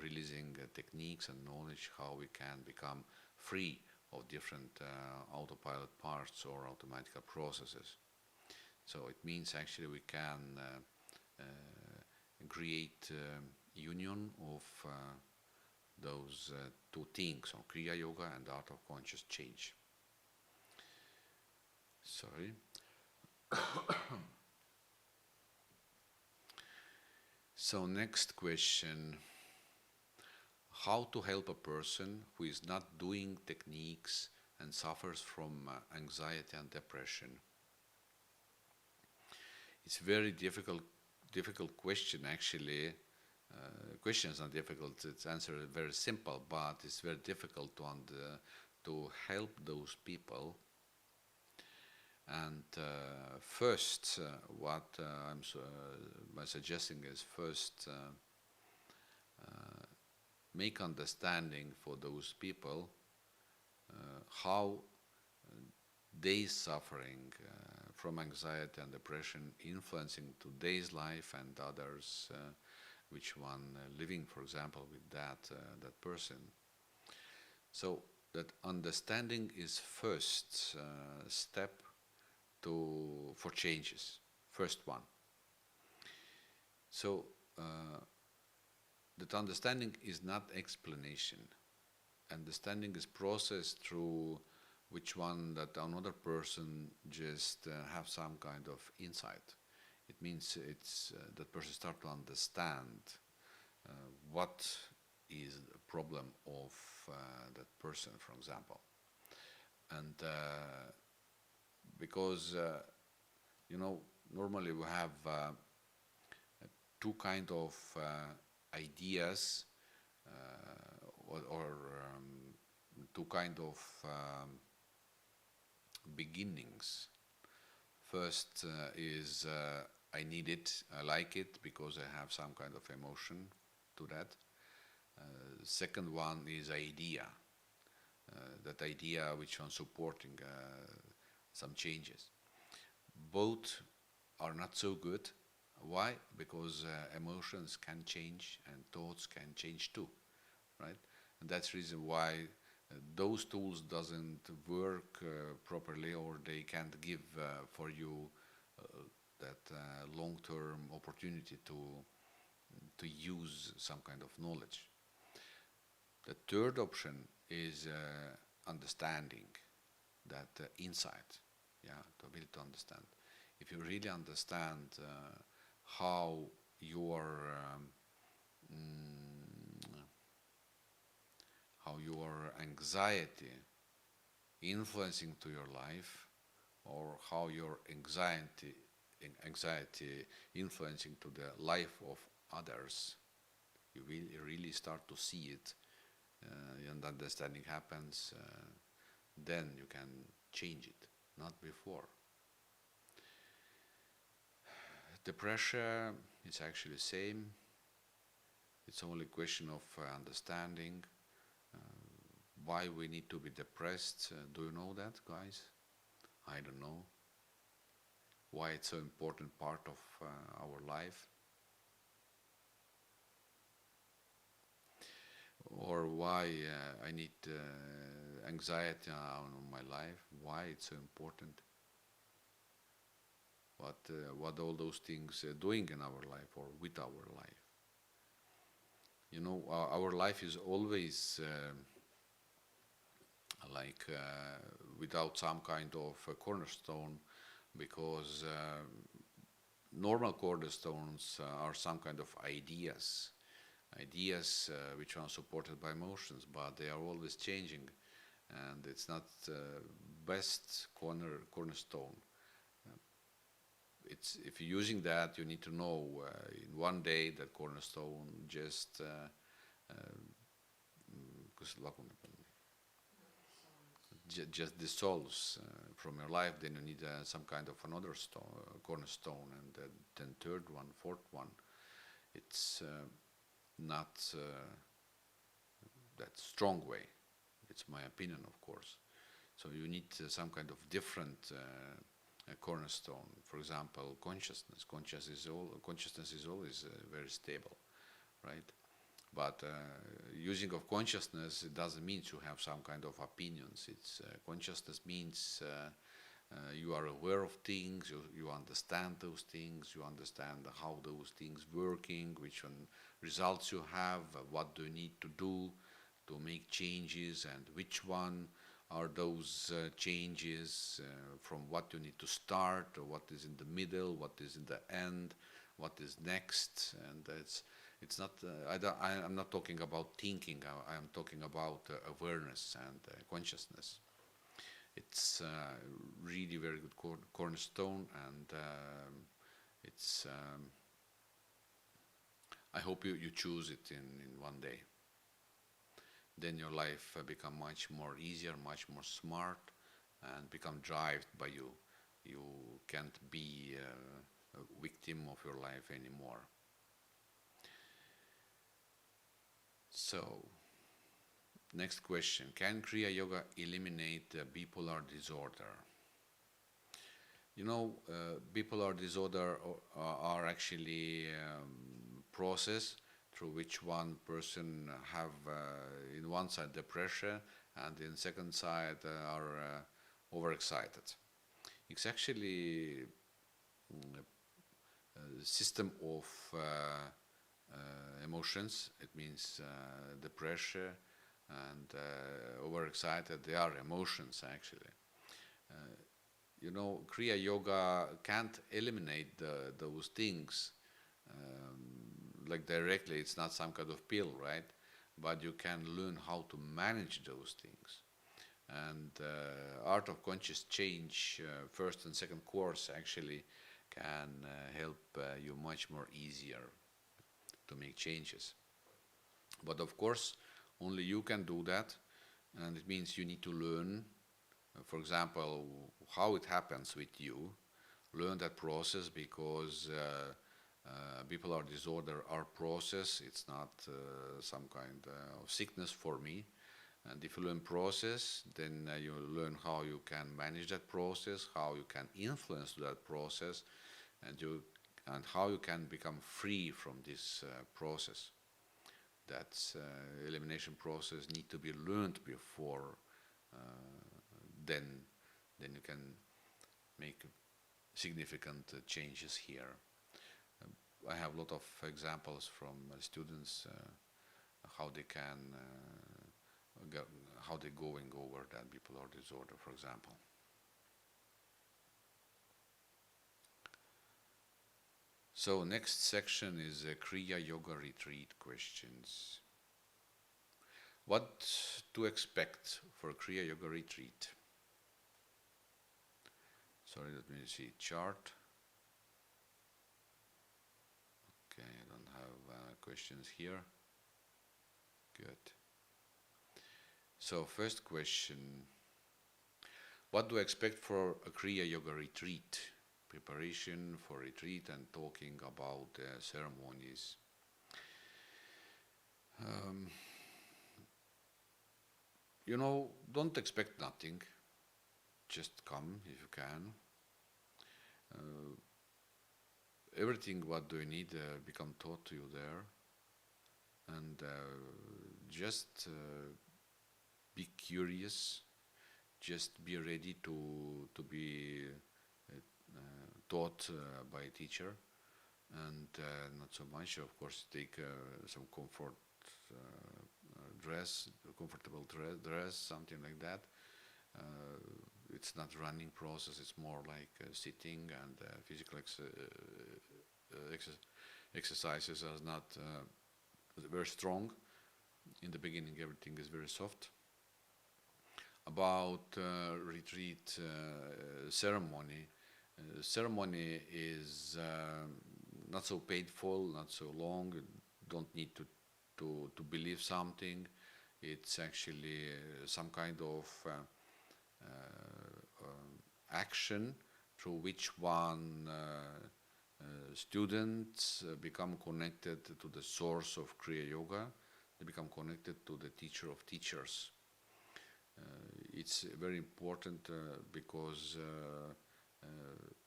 releasing techniques and knowledge how we can become free of different autopilot parts or automatic processes. So it means actually we can create union of those two things, on Kriya Yoga and the art of conscious change. Sorry. So next question. How to help a person who is not doing techniques and suffers from anxiety and depression? It's very difficult question, actually. Question is not difficult, its answer is very simple, but it's very difficult to help those people. And first, what I'm suggesting is first make understanding for those people how they suffering from anxiety and depression influencing today's life and others, which one living, for example, with that person. So that understanding is first step for changes, first one. So that understanding is not explanation. Understanding is process through which one that another person just have some kind of insight. It means it's that person start to understand what is the problem of that person, for example. And because normally we have two kind of ideas or two kind of beginnings. First is I need it, I like it because I have some kind of emotion to that. Second one is idea, that idea which one supporting some changes. Both are not so good. Why? Because emotions can change and thoughts can change too, right? And that's the reason why those tools doesn't work properly, or they can't give for you that long-term opportunity to use some kind of knowledge. The third option is understanding, that insight, yeah, the ability to understand. If you really understand how your anxiety influencing to your life, or how your anxiety influencing to the life of others, you will really start to see it, and understanding happens, then you can change it, not before. The pressure is actually the same. It's only a question of understanding why we need to be depressed. Do you know that, guys? I don't know. Why it's so important part of our life? Or why I need anxiety on my life? Why it's so important? What all those things doing in our life or with our life? You know, our life is always without some kind of cornerstone, because normal cornerstones are some kind of ideas which are supported by emotions, but they are always changing, and it's not best cornerstone. It's, if you're using that, you need to know in one day that cornerstone just just dissolves from your life. Then you need some kind of another cornerstone, and then third one, fourth one. It's not that strong way. It's my opinion, of course. So you need some kind of different cornerstone. For example, consciousness. Consciousness is always very stable, right? But using of consciousness, it doesn't mean you have some kind of opinions. It's consciousness means you are aware of things, you understand those things, you understand how those things working, which one results you have, what do you need to do to make changes, and which one are those changes, from what you need to start, or what is in the middle, what is in the end, what is next. And it's not, I'm not talking about thinking, I am talking about awareness and consciousness. It's really very good cornerstone, and it's I hope you choose it in one day. Then your life become much more easier, much more smart, and become driven by you. You can't be a victim of your life anymore. So, next question. Can Kriya Yoga eliminate bipolar disorder? You know, bipolar disorder are actually process through which one person have in one side depression, and in second side are overexcited. It's actually a system of emotions. It means the pressure and overexcited. They are emotions actually. Kriya Yoga can't eliminate those things like directly. It's not some kind of pill, right? But you can learn how to manage those things. And Art of Conscious Change, first and second course, actually can help you much more easier to make changes. But of course, only you can do that, and it means you need to learn, for example, how it happens with you. Learn that process, because bipolar disorder are process. It's not some kind of sickness for me. And if you learn process, then you learn how you can manage that process, how you can influence that process, and how you can become free from this process. That elimination process need to be learned before. Then you can make significant changes here. I have a lot of examples from students how they can how they're going over that bipolar disorder, for example. So next section is Kriya Yoga Retreat questions. What to expect for Kriya Yoga Retreat? Sorry, let me see chart. Okay, I don't have questions here. Good. So first question, what do I expect for a Kriya Yoga Retreat? Preparation for retreat and talking about ceremonies. Don't expect nothing. Just come if you can. Everything what do you need become taught to you there. And just be curious. Just be ready to be taught by a teacher, and not so much. Of course, take some comfortable dress, something like that. It's not running process. It's more like sitting, and physical exercises are not very strong. In the beginning, everything is very soft. About retreat ceremony. Ceremony is not so painful, not so long. You don't need to believe something. It's actually some kind of action through which one students become connected to the source of Kriya Yoga. They become connected to the teacher of teachers. It's very important because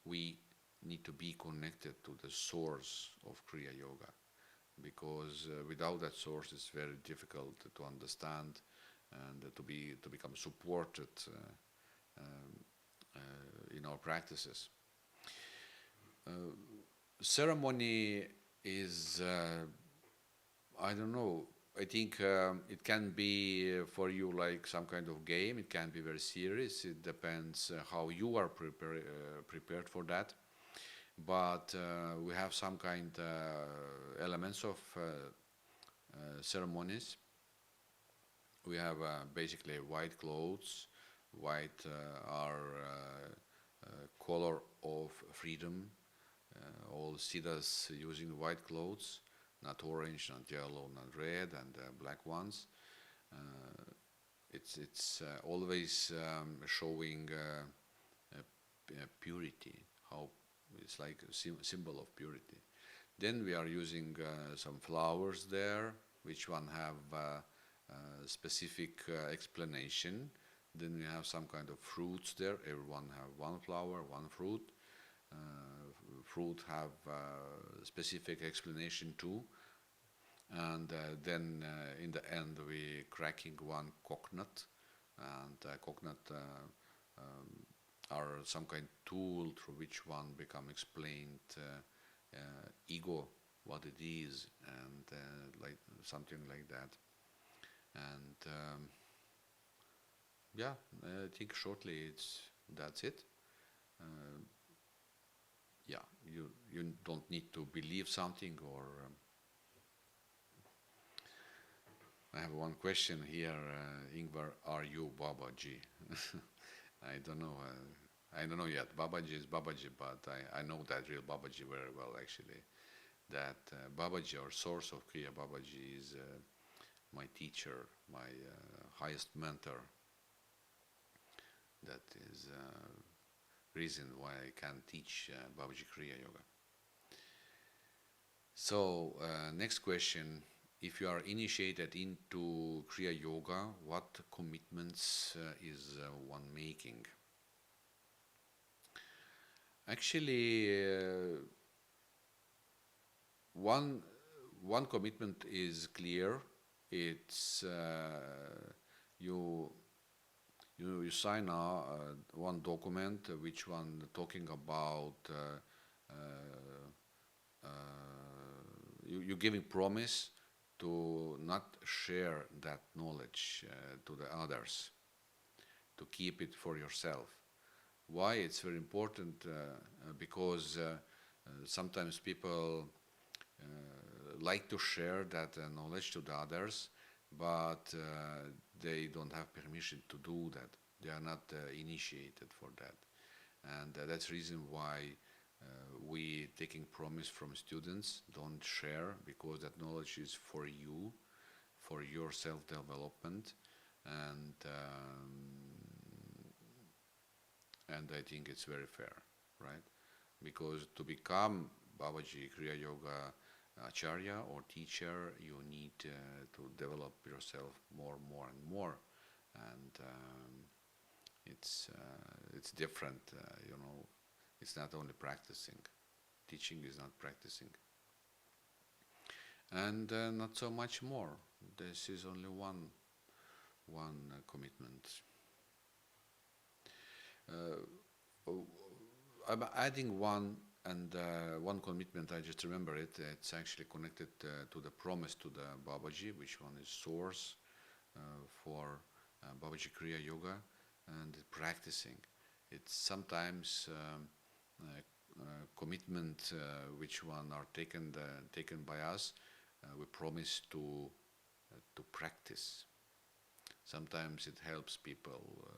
we need to be connected to the source of Kriya Yoga, because without that source it's very difficult to understand and to become supported in our practices. Ceremony is I don't know. I think it can be for you like some kind of game. It can be very serious. It depends how you are prepared for that. But we have some kind elements of ceremonies. We have basically white clothes. White are color of freedom. All Siddhars using white clothes. Not orange, not yellow, not red, and black ones. It's always showing purity. How it's like a symbol of purity. Then we are using some flowers there, which one have specific explanation. Then we have some kind of fruits there. Everyone have one flower, one fruit. Fruit have specific explanation too, and then in the end we cracking one coconut, and coconut are some kind tool through which one become explained ego what it is, and like something like that. And yeah, I think shortly that's it. Uh, yeah, you don't need to believe something or. I have one question here, Ingvar. Are you Babaji? I don't know. I don't know yet. Babaji is Babaji, but I know that real Babaji very well actually. That Babaji, or source of Kriya Babaji, is my teacher, my highest mentor. That is reason why I can teach Babaji Kriya Yoga. So next question: if you are initiated into Kriya Yoga, what commitments is one making? Actually, one commitment is clear. It's you you sign one document, which one talking about you giving promise to not share that knowledge to the others, to keep it for yourself. Why it's very important? Because sometimes people like to share that knowledge to the others, but they don't have permission to do that. They are not initiated for that, and that's the reason why we taking promise from students: don't share, because that knowledge is for you, for your self-development, and I think it's very fair, right? Because to become Babaji Kriya Yoga Acharya or teacher, you need to develop yourself more, more, and more, and it's different, you know. It's not only practicing. Teaching is not practicing, and not so much more. This is only one commitment. I'm adding one, and one commitment. I just remember it. It's actually connected to the promise to the Babaji, which one is source for Babaji Kriya Yoga, and practicing. It's sometimes commitment which one are taken by us. We promise to practice. Sometimes it helps people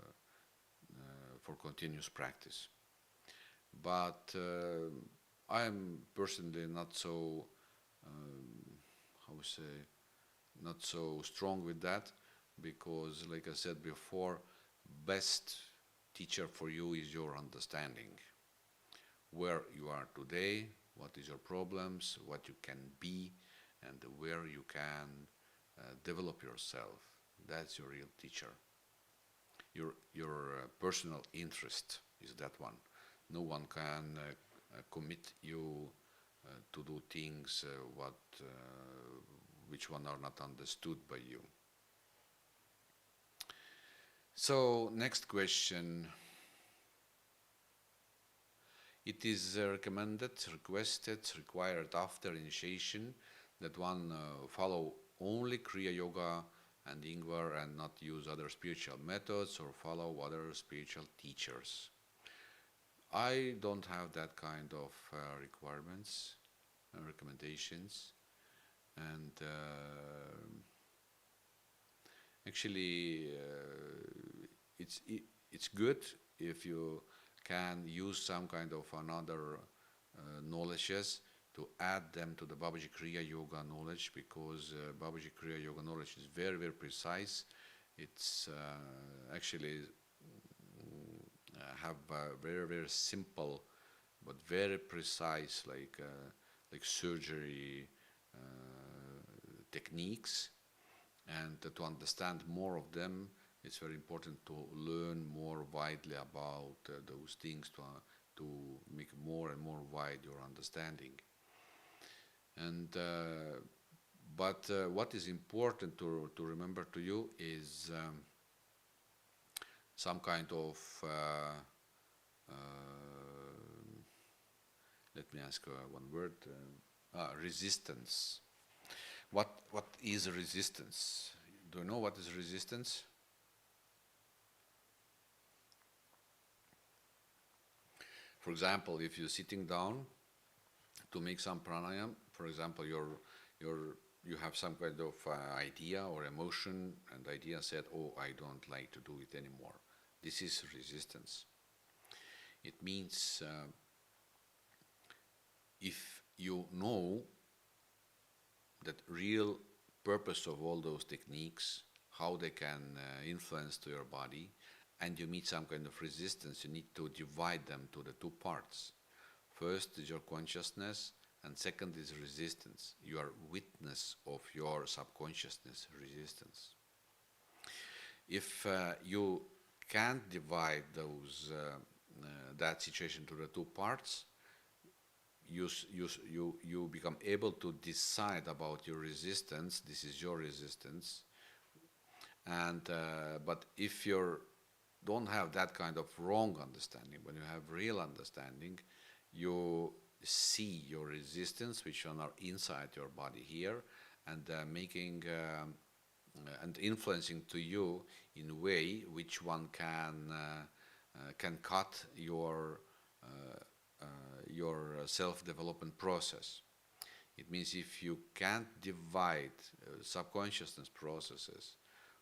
for continuous practice. But I am personally not so, how we say, not so strong with that, because, like I said before, best teacher for you is your understanding. Where you are today, what is your problems, what you can be, and where you can develop yourself. That's your real teacher. Your personal interest is that one. No one can commit you to do things which one are not understood by you. So next question. It is recommended, requested, required after initiation that one follow only Kriya Yoga and Ingvar and not use other spiritual methods or follow other spiritual teachers. I don't have that kind of requirements, recommendations, and actually it's good if you can use some kind of another knowledges to add them to the Babaji Kriya Yoga knowledge, because Babaji Kriya Yoga knowledge is very, very precise. It's actually have very, very simple but very precise, like surgery techniques, and to understand more of them, it's very important to learn more widely about those things to make more and more wide your understanding. And but what is important to remember to you is some kind of let me ask one word. Resistance. What is resistance? Do you know what is resistance? For example, if you're sitting down to make some pranayam, for example, you have some kind of idea or emotion, and the idea said, "Oh, I don't like to do it anymore." This is resistance. It means if you know that real purpose of all those techniques, how they can influence to your body, and you meet some kind of resistance, you need to divide them to the two parts. First is your consciousness, and second is resistance. You are witness of your subconsciousness resistance. If you can't divide that situation to the two parts, you become able to decide about your resistance. This is your resistance, and but if you don't have that kind of wrong understanding, when you have real understanding, you see your resistance, which are inside your body here, and making and influencing to you in a way which one can cut your self-development process. It means if you can't divide subconsciousness processes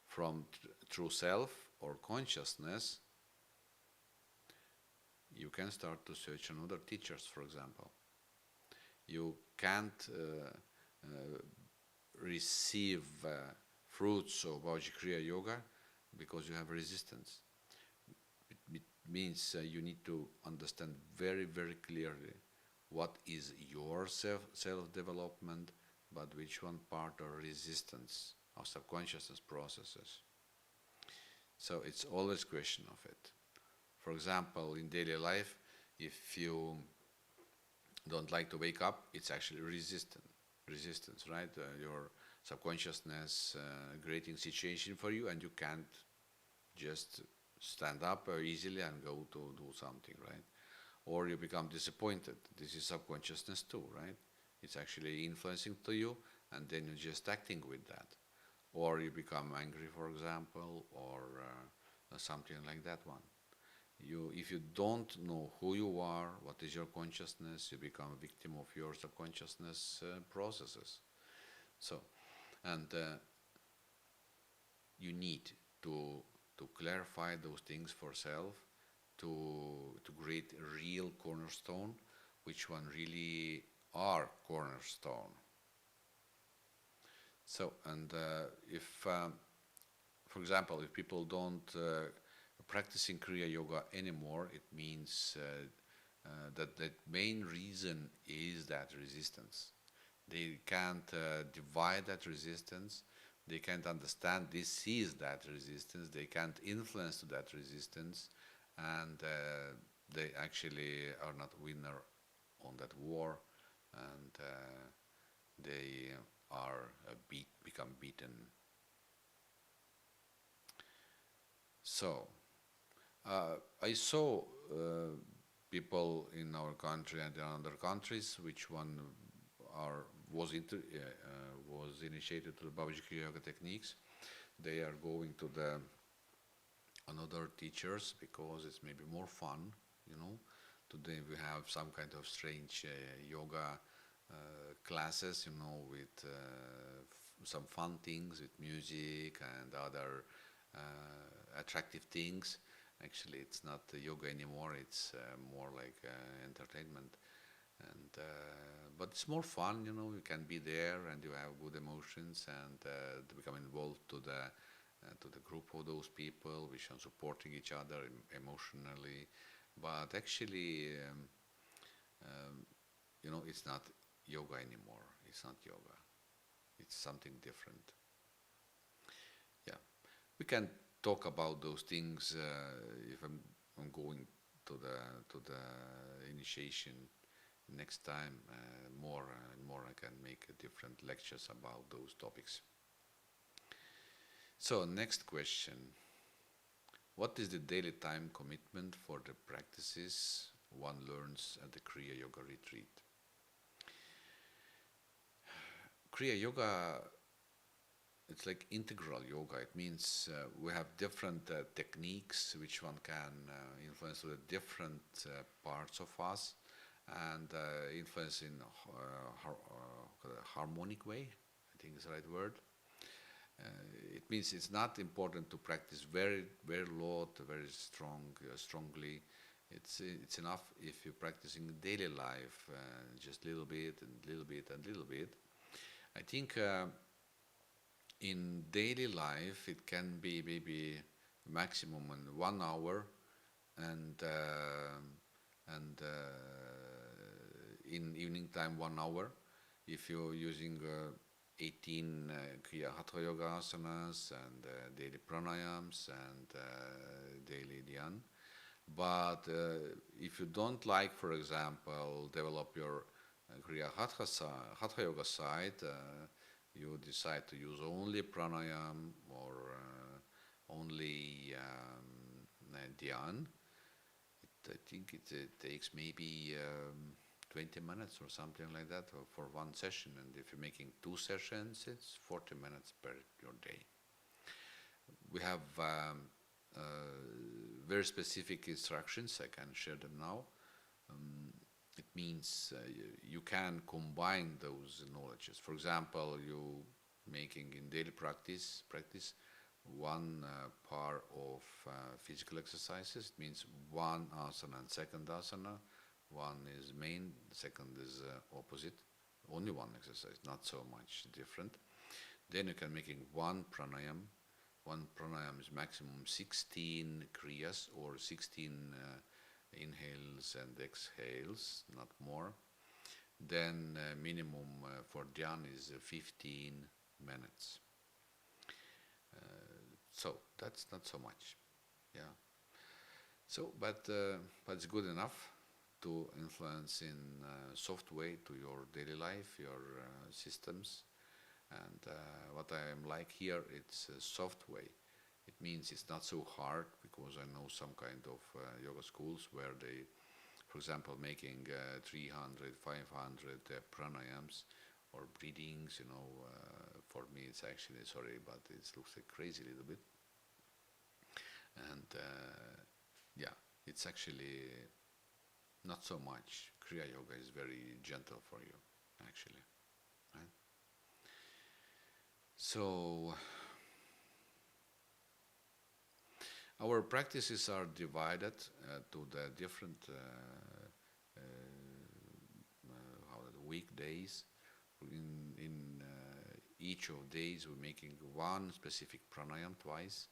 from true self or consciousness, you can start to search on other teachers, for example. You can't receive fruits of Babaji Kriya Yoga because you have resistance. It means you need to understand very, very clearly what is your self-development, but which one part of resistance of subconsciousness processes. So it's always a question of it. For example, in daily life, if you don't like to wake up, it's actually resistance, right? Your subconsciousness creating situation for you, and you can't just stand up easily and go to do something, right? Or you become disappointed. This is subconsciousness too, right? It's actually influencing to you, and then you're just acting with that. Or you become angry, for example, or something like that one. If you don't know who you are, what is your consciousness, you become a victim of your subconsciousness processes. So, and you need to clarify those things for self, to create a real cornerstone, which one really are cornerstone. So, and if, for example, if people don't practicing Kriya Yoga anymore, it means that the main reason is that resistance. They can't divide that resistance. They can't understand this is that resistance. They can't influence to that resistance, and they actually are not winner on that war, and they are become beaten. So I saw people in our country and in other countries, which one was initiated to the Babaji Kriya Yoga techniques. They are going to the another teachers because it's maybe more fun, you know. Today we have some kind of strange yoga classes, you know, with some fun things, with music and other attractive things. Actually, it's not yoga anymore. It's more like entertainment, and but it's more fun, you know. You can be there and you have good emotions, and to become involved to the group of those people, which are supporting each other emotionally. But actually, you know, it's not yoga anymore. It's not yoga. It's something different. Yeah, we can talk about those things if I'm going to the initiation next time. More and more I can make different lectures about those topics. So next question: what is the daily time commitment for the practices one learns at the Kriya Yoga retreat? Kriya Yoga, it's like integral yoga. It means we have different techniques which one can influence the different parts of us and influence in harmonic way. I think is the right word. It means it's not important to practice very lot, very strongly. It's enough if you practice in daily life, just little bit and little bit and little bit. I think in daily life it can be maybe maximum in 1 hour, and in evening time 1 hour. If you're using 18 Kriya Hatha Yoga asanas and daily pranayams and daily dhyan. But if you don't like, for example, develop your Kriya Hatha Yoga side, you decide to use only pranayam or only dhyan. I think it takes maybe 20 minutes or something like that for one session. And if you're making 2 sessions, it's 40 minutes per your day. We have very specific instructions. I can share them now. It means you can combine those knowledges. For example, you making in daily practice one part of physical exercises. It means one asana and second asana. One is main, second is opposite. Only one exercise, not so much different. Then you can making one pranayam. One pranayam is maximum 16 kriyas or 16 inhales and exhales, not more. Then minimum for dhyan is 15 minutes. So that's not so much, yeah. So, but it's good enough to influence in a soft way to your daily life, your systems. And what I am like here, it's a soft way. It means it's not so hard, because I know some kind of yoga schools where they, for example, making 300, 500 pranayams or breathings, for me it's actually, sorry, but it looks like crazy a little bit. And yeah, it's actually not so much. Kriya Yoga is very gentle for you, actually. Right? So, our practices are divided to the different weekdays. In each of days, we're making one specific pranayam twice,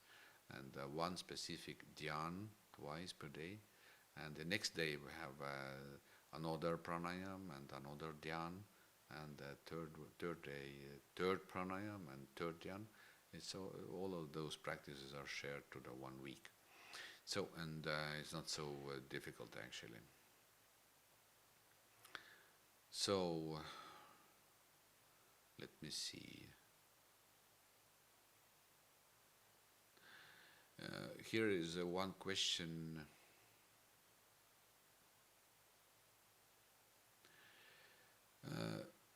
and one specific dhyan twice per day. And the next day we have another pranayam and another dhyan, and third day third pranayam and third dhyan. So all of those practices are shared to the 1 week. So, and it's not so difficult actually. So let me see. Here is one question.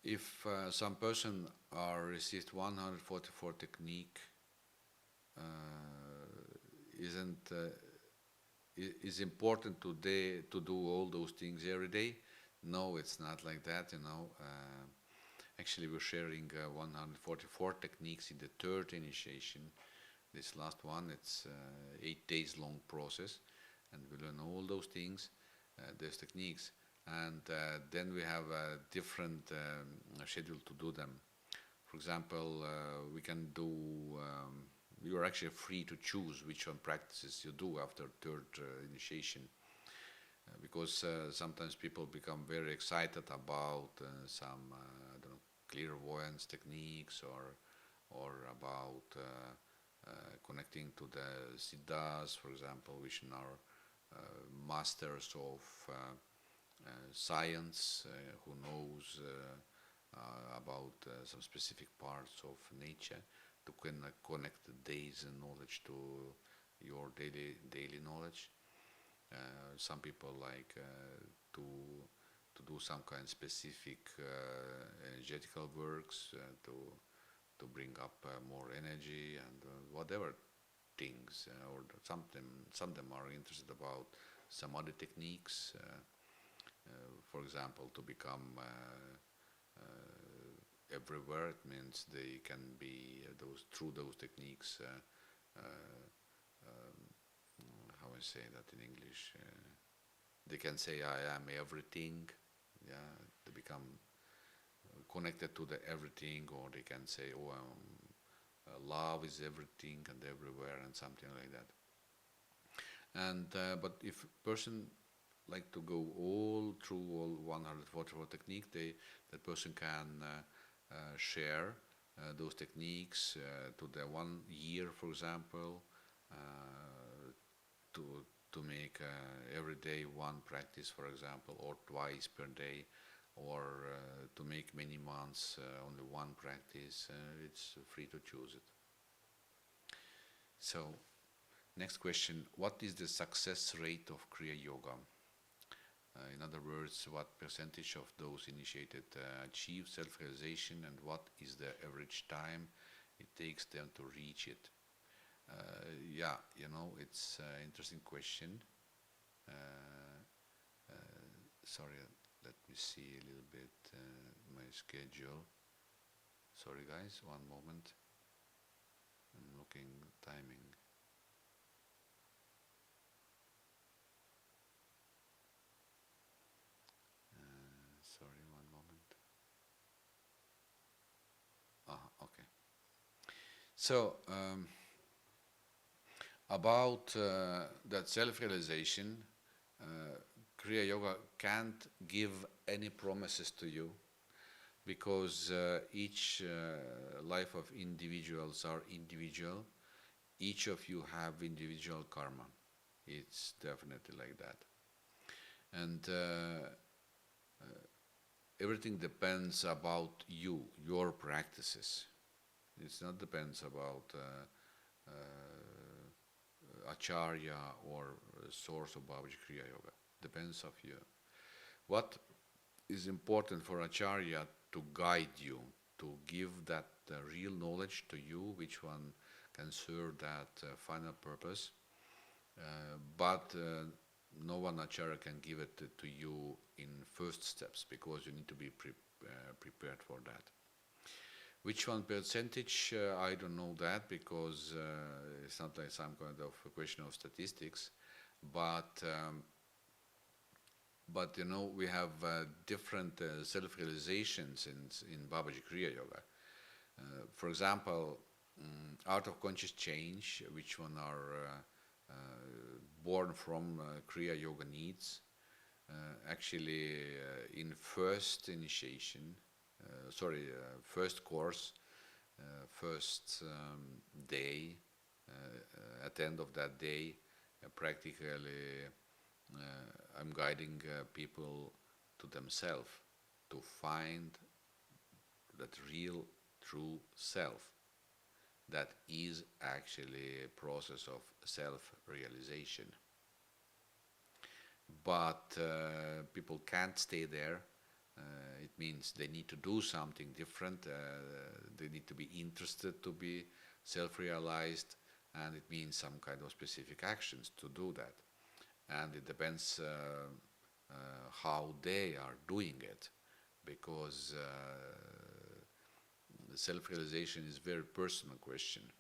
If some person are received 144 technique, is important to do all those things every day? No, it's not like that. Actually, we're sharing 144 techniques in the third initiation. This last one, it's 8 days long process, and we learn all those things, those techniques. And then we have a different schedule to do them. For example, we can do, you are actually free to choose which one practices you do after third initiation. Because sometimes people become very excited about some, I don't know, clairvoyance techniques or about connecting to the Siddhars, for example, which are masters of science, who knows about some specific parts of nature, to connect the day's knowledge to your daily knowledge. Some people like to to do some kind of specific energetical works to bring up more energy and whatever things, or some of them are interested about some other techniques. For example, to become everywhere, it means they can be through those techniques. How I say that in English? They can say, "I am everything." Yeah, to become connected to the everything, or they can say, "Oh, love is everything and everywhere," and something like that. And but if person like to go all through all 144 technique, that person can share those techniques to the 1 year, for example, to make every day one practice, for example, or twice per day, or to make many months only one practice. It's free to choose it. So, next question: what is the success rate of Kriya Yoga? In other words, what percentage of those initiated achieve self-realization, and what is the average time it takes them to reach it? Yeah, it's an interesting question. Sorry, let me see a little bit my schedule. Sorry guys, one moment. I'm looking timing. Sorry, one moment. Okay. So, about that self-realization, Kriya Yoga can't give any promises to you, because each life of individuals are individual. Each of you have individual karma. It's definitely like that. And everything depends about you, your practices. It's not depends about Acharya or source of Babaji Kriya Yoga. Depends of you. What is important for Acharya to guide you, to give that real knowledge to you, which one can serve that final purpose. But no one Acharya can give it to you in first steps, because you need to be prepared for that. Which one percentage? I don't know that, because it's not like some kind of a question of statistics. But we have different self-realizations in Babaji Kriya Yoga. For example, out of conscious change, which one are born from Kriya Yoga needs. Actually, in first initiation, first course, first day, at the end of that day, practically I'm guiding people to themselves, to find that real, true self. That is actually a process of self-realization. But people can't stay there. It means they need to do something different. They need to be interested to be self-realized, and it means some kind of specific actions to do that. And it depends how they are doing it, because self-realization is a very personal question.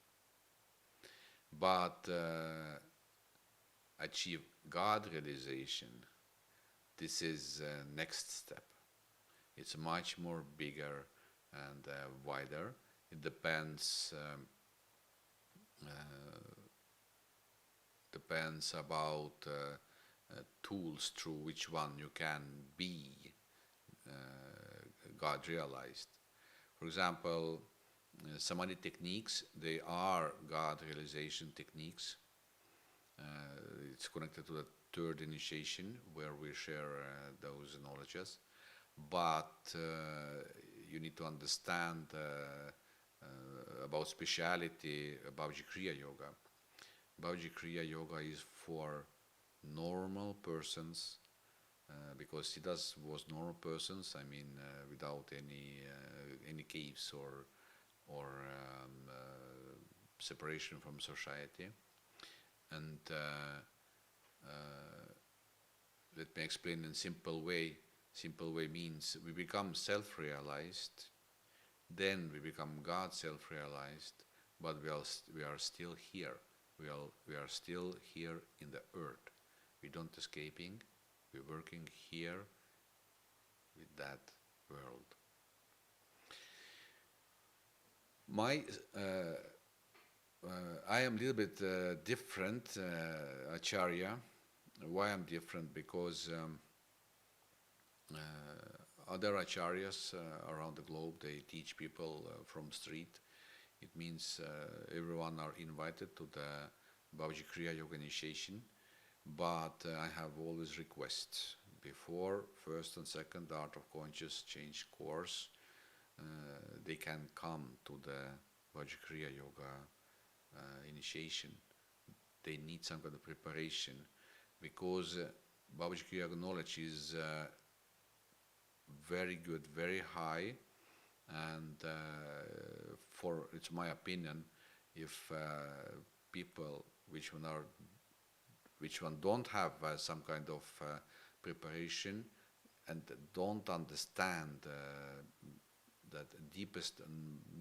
But achieve God realization, this is next step. It's much more bigger and wider. It depends about tools through which one you can be God realized. For example, samadhi techniques, they are God realization techniques. It's connected to the third initiation, where we share those knowledges. But you need to understand about speciality Babaji Kriya Yoga. Babaji Kriya Yoga is for normal persons because Siddhars was normal persons. I mean, without any caves or separation from society. And let me explain in simple way. Simple way means we become self-realized, then we become God self-realized, but we are still here. We are still here in the earth. We don't escaping. We're working here with that world. My I am a little bit different, Acharya. Why I'm different? Because other Acharyas around the globe, they teach people from street. It means everyone are invited to the Babaji Kriya Yoga initiation, but I have always requests before first and second Art of Conscious Change course. They can come to the Babaji Kriya Yoga initiation. They need some kind of preparation because Babaji Kriya Yoga knowledge is very good, very high, and for it's my opinion, if people which one don't have some kind of preparation and don't understand that deepest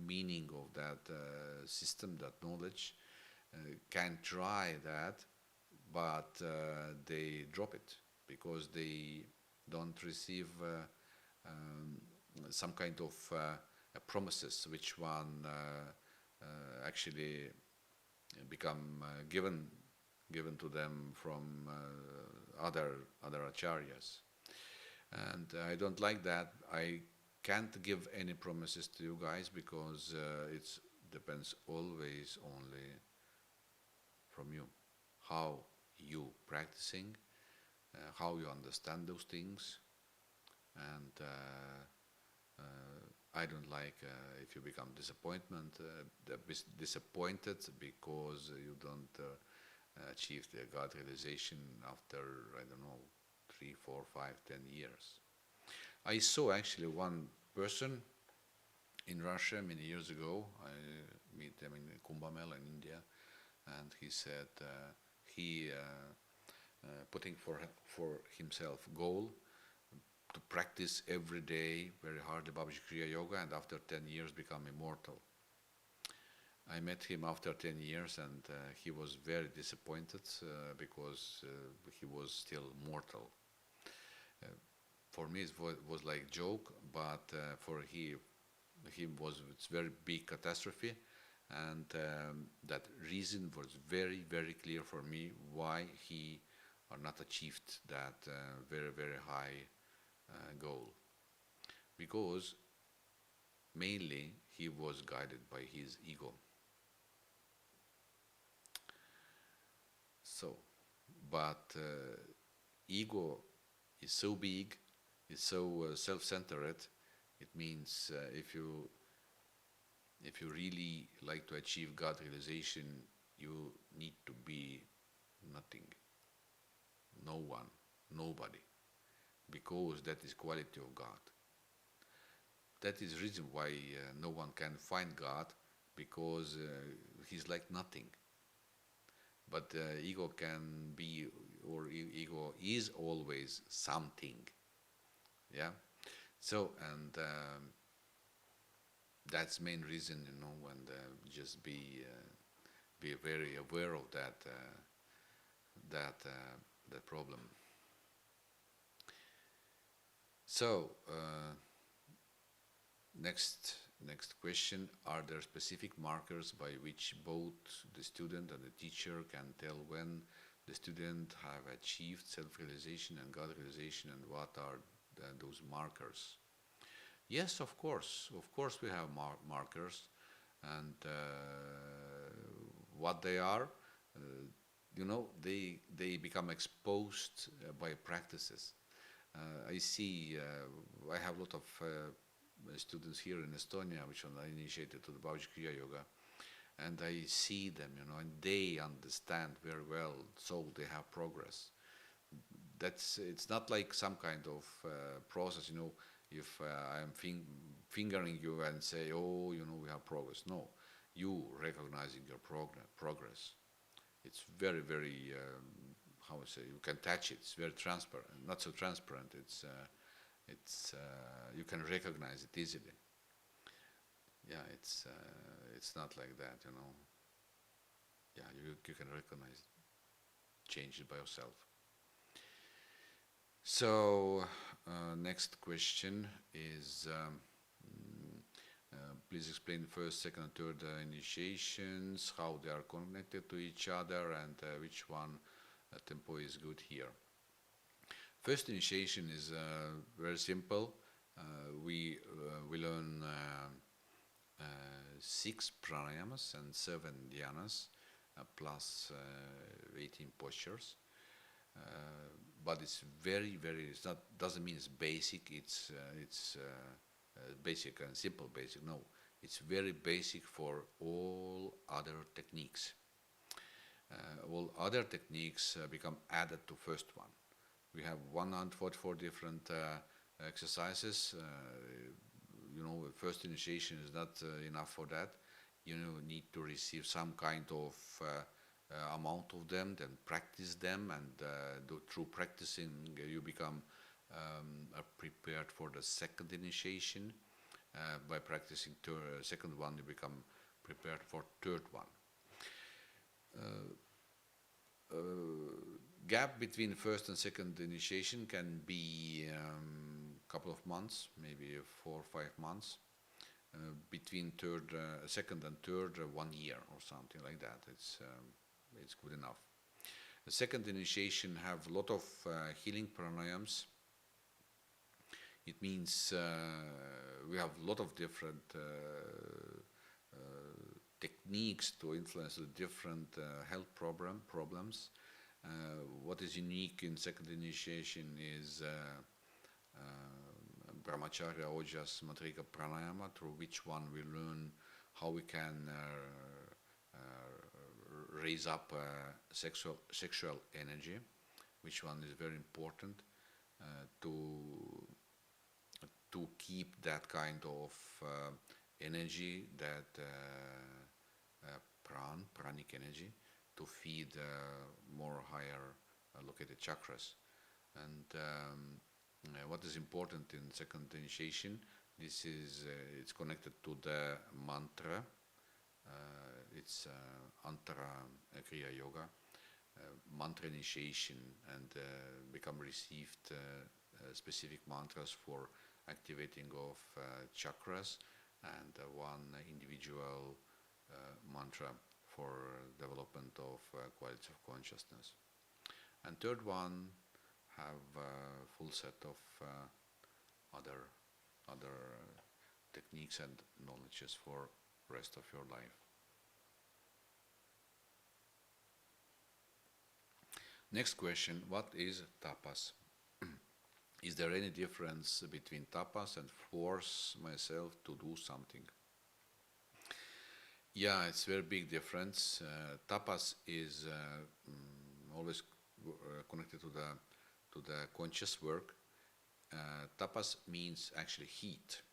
meaning of that system, that knowledge, can try that, but they drop it because they don't receive some kind of promises which one actually become given to them from other acharyas, and I don't like that. I can't give any promises to you guys because it depends always only from you, how you practicing, how you understand those things, and I don't like if you become disappointed because you don't achieve the God realization after, I don't know, 3, 4, 5, 10 years. I saw actually one person in Russia many years ago. I met him in Kumbh Mela in India, and he said he putting for himself goal to practice every day very hard the Babaji Kriya Yoga, and after 10 years become immortal. I met him after 10 years, and he was very disappointed because he was still mortal. For me, it was like joke, but for him it's very big catastrophe, and that reason was very, very clear for me why he are not achieved that very, very high goal, because mainly he was guided by his ego. So, but ego is so big, is so self-centered. It means if you really like to achieve God realization, you need to be nothing, no one, nobody, because that is quality of God. That is the reason why no one can find God, because he's like nothing. But ego can be, or ego is always something. Yeah. So, and that's main reason, when just be very aware of that problem. So, next question: are there specific markers by which both the student and the teacher can tell when the student have achieved self-realization and God realization, and what are those markers? Yes, of course we have markers, and what they are, they become exposed by practices. I see, I have a lot of students here in Estonia, which are initiated to the Babaji Kriya Yoga, and I see them, and they understand very well, so they have progress. it's not like some kind of process, if I'm fingering you and say, oh, we have progress. No, you recognizing your progress. It's very, very, how I say, you can touch it. It's very transparent, not so transparent. You can recognize it easily. Yeah, it's not like that. Yeah, you can recognize it, change it by yourself. So, next question is, please explain first, second, and third initiations, how they are connected to each other, and which one tempo is good here. First initiation is very simple. We learn 6 pranayamas and 7 dhyanas, plus 18 postures. But it's very, very. Doesn't mean it's basic. It's basic and simple. Basic. No, it's very basic for all other techniques. All other techniques become added to first one. We have 144 different exercises. First initiation is not enough for that. You need to receive some kind of amount of them, then practice them, and through practicing you become prepared for the second initiation. By practicing second one, you become prepared for third one. Gap between first and second initiation can be a couple of months, maybe 4 or 5 months. Between second and third, 1 year or something like that. It's good enough. The second initiation have a lot of healing pranayams. It means we have a lot of different techniques to influence the different health problems. What is unique in second initiation is Brahmacharya, Ojas, Matrika Pranayama, through which one we learn how we can raise up sexual energy, which one is very important to keep that kind of energy, that pranic energy, to feed more higher located chakras. And what is important in second initiation, it's connected to the mantra. It's Antara Kriya Yoga, mantra initiation, and become received specific mantras for activating of chakras, and one individual mantra for development of quality of consciousness. And third one have a full set of other techniques and knowledges for rest of your life. Next question, what is tapas? Is there any difference between tapas and force myself to do something? Yeah, it's a very big difference. Tapas is always connected to the conscious work. Tapas means actually heat.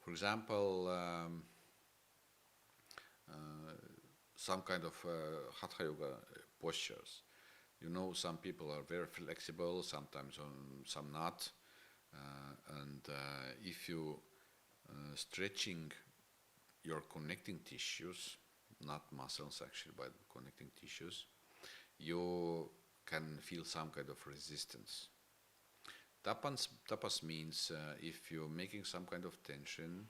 For example, some kind of hatha yoga postures. Some people are very flexible, sometimes some not. And if you stretching your connecting tissues, not muscles actually, but connecting tissues, you can feel some kind of resistance. Tapas means if you're making some kind of tension,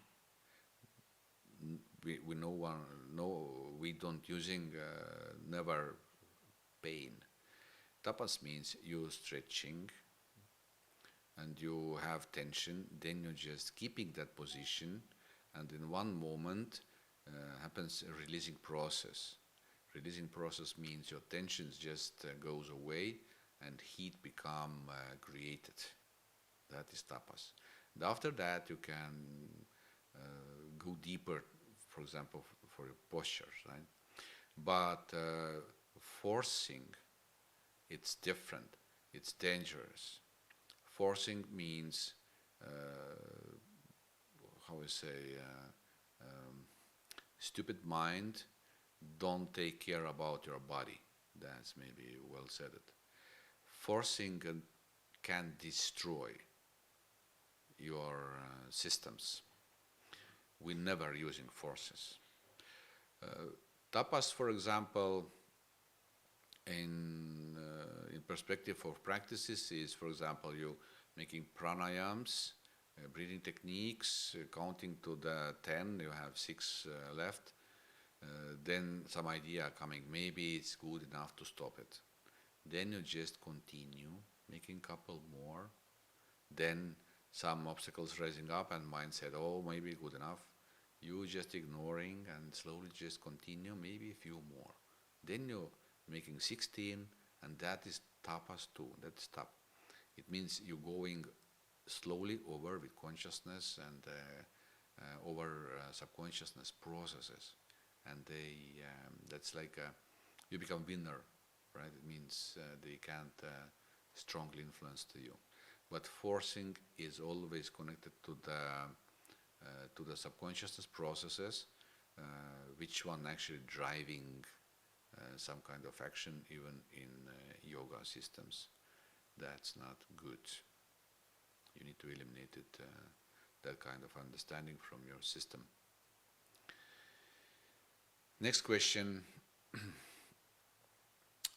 we don't using never pain. Tapas means you're stretching and you have tension, then you're just keeping that position, and in one moment happens a releasing process. Releasing process means your tension just goes away and heat become created. That is tapas. And after that you can go deeper, for example, for your postures, right? But forcing, it's different. it's dangerous. Forcing means, how I say, stupid mind don't take care about your body. That's maybe well said it. Forcing can destroy your systems. We never using forces. Tapas, for example, in perspective of practices is, for example, you making pranayams, breathing techniques, counting to the 10, you have 6 left, then some idea coming, maybe it's good enough to stop it. Then you just continue, making couple more, then some obstacles rising up and mind said, oh, maybe good enough. You just ignoring and slowly just continue, maybe a few more. Then you're making 16, and that is tapas too, that's tap. It means you're going slowly over with consciousness and over subconsciousness processes. And that's like you become winner, right? It means they can't strongly influence to you. But forcing is always connected to the subconsciousness processes, which one actually driving some kind of action, even in yoga systems. That's not good. You need to eliminate it, that kind of understanding from your system. Next question.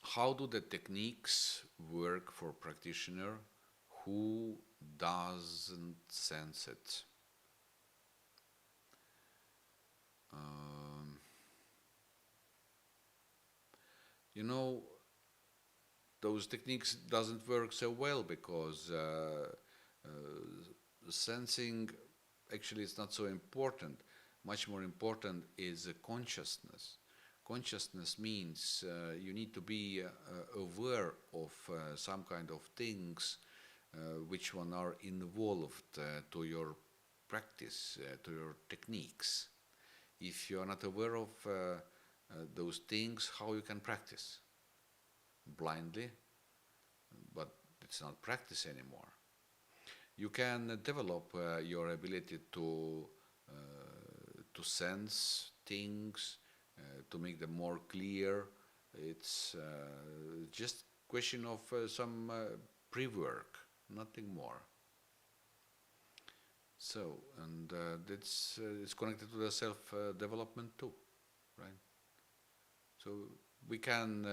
How do the techniques work for practitioner who doesn't sense it? You know, those techniques doesn't work so well because sensing actually is not so important. Much more important is consciousness. Consciousness means you need to be aware of some kind of things which one are involved to your practice, to your techniques. If you are not aware of those things, how you can practice? Blindly, but it's not practice anymore. You can develop your ability to sense things, to make them more clear. It's just question of some pre-work, nothing more. So, and that's it's connected to the self-development too, right? So we can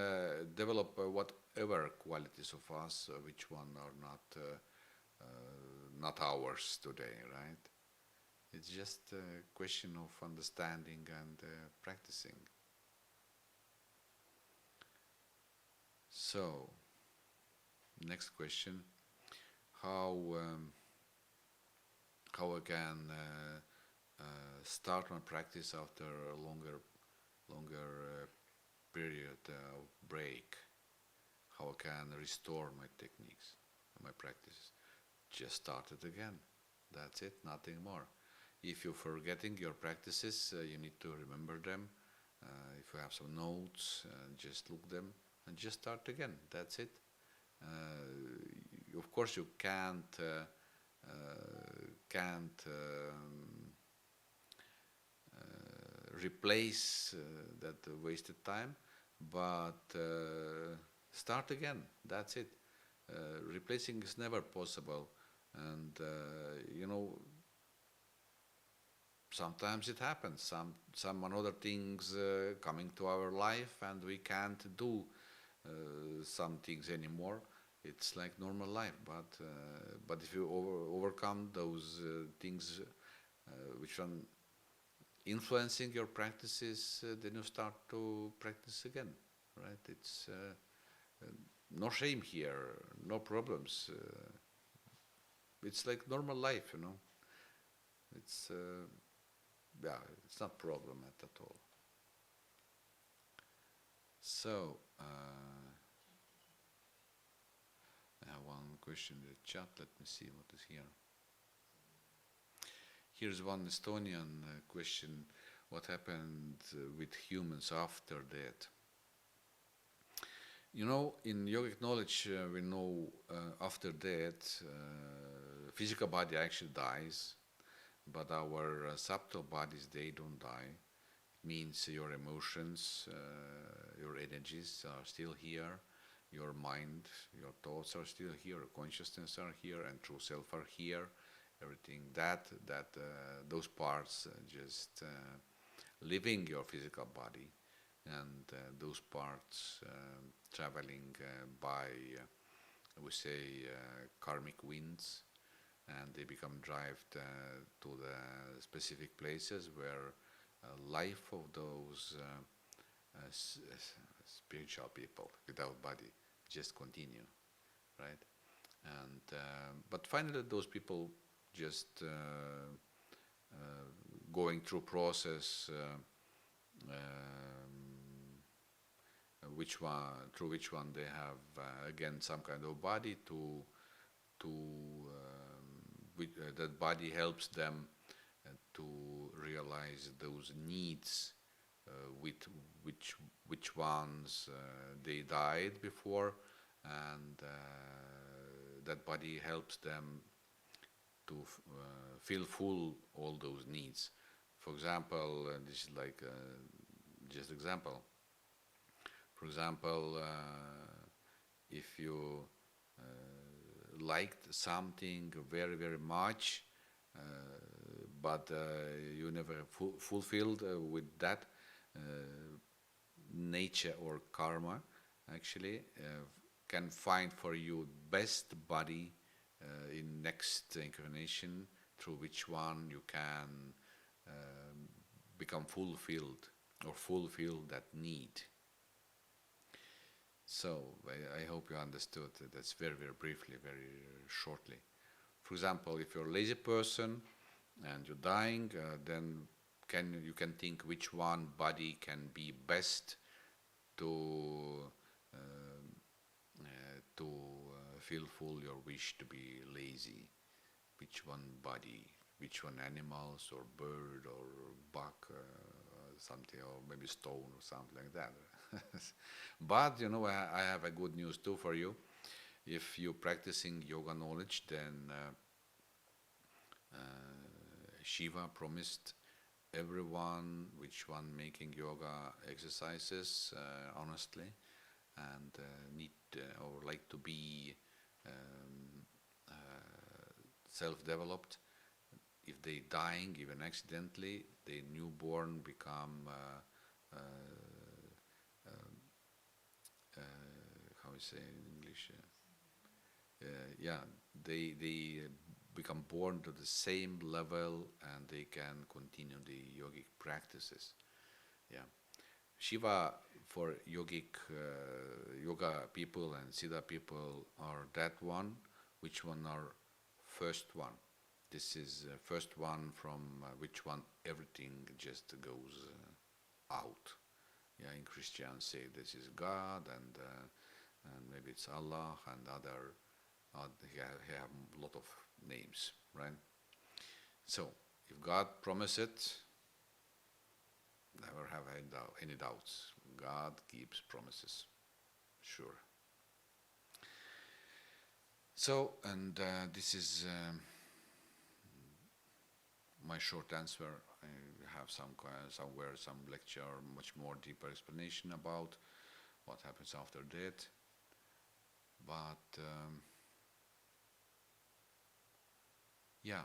develop whatever qualities of us, which one are not ours today, right? It's just a question of understanding and practicing. So, next question: how I can start my practice after a longer period of break? How I can restore my techniques, my practices? Just start it again. That's it, nothing more. If you're forgetting your practices, you need to remember them. If you have some notes, just look them and just start again. That's it. Of course, you can't replace that wasted time, but start again. That's it. Replacing is never possible, and you know, sometimes it happens. Some other things coming to our life, and we can't do some things anymore. It's like normal life, but if you overcome those things which are influencing your practices, then you start to practice again, right? It's no shame here, no problems. It's like normal life, you know. It's yeah, it's not problem at all. So I have one question in the chat. Let me see what is here. Here's one Estonian question: what happened with humans after death? You know, in yogic knowledge, we know after death, physical body actually dies, but our subtle bodies, they don't die. It means your emotions, your energies are still here, your mind, your thoughts are still here, your consciousness are here, and true self are here. Everything those parts just living your physical body, and those parts traveling by, we say, karmic winds, and they become driven to the specific places where life of those spiritual people without body just continue, right? And but finally, those people just going through process. Which one through which one they have again some kind of body to that body helps them to realize those needs with which ones they died before, and that body helps them to fill full all those needs. For example, this is like just example. For example, if you liked something very very much, but you never fulfilled with that, nature or karma actually can find for you best body in next incarnation, through which one you can become fulfilled or fulfill that need. So I hope you understood. That's very very briefly, very shortly. For example, if you're a lazy person and you're dying, then you can think which one body can be best to fulfill your wish to be lazy. Which one body, which one animals or bird or bug, something, or maybe stone or something like that. But you know, I have a good news too for you. If you're practicing yoga knowledge, then Shiva promised everyone which one making yoga exercises honestly, and need or like to be self-developed. If they dying even accidentally, the newborn become how we say in English? Yeah, they become born to the same level, and they can continue the yogic practices. Yeah, Shiva for yogic yoga people and Siddha people are that one. Which one are first one? This is first one from which one everything just goes out. Yeah, in Christian say this is God, and maybe it's Allah, and other he have a lot of names, right? So if God promised it, never have any doubts. God keeps promises, sure. So, and this is my short answer. I have somewhere some lecture, much more deeper explanation about what happens after death. But yeah,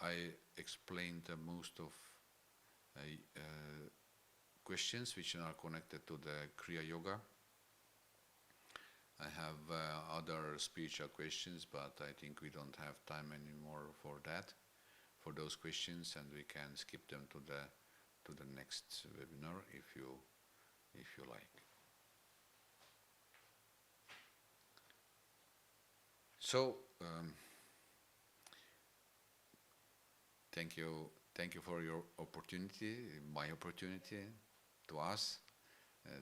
I explained most of questions which are connected to the Kriya Yoga. I have other spiritual questions, but I think we don't have time anymore for that, for those questions, and we can skip them to the next webinar if you like. So thank you for your opportunity, my opportunity to us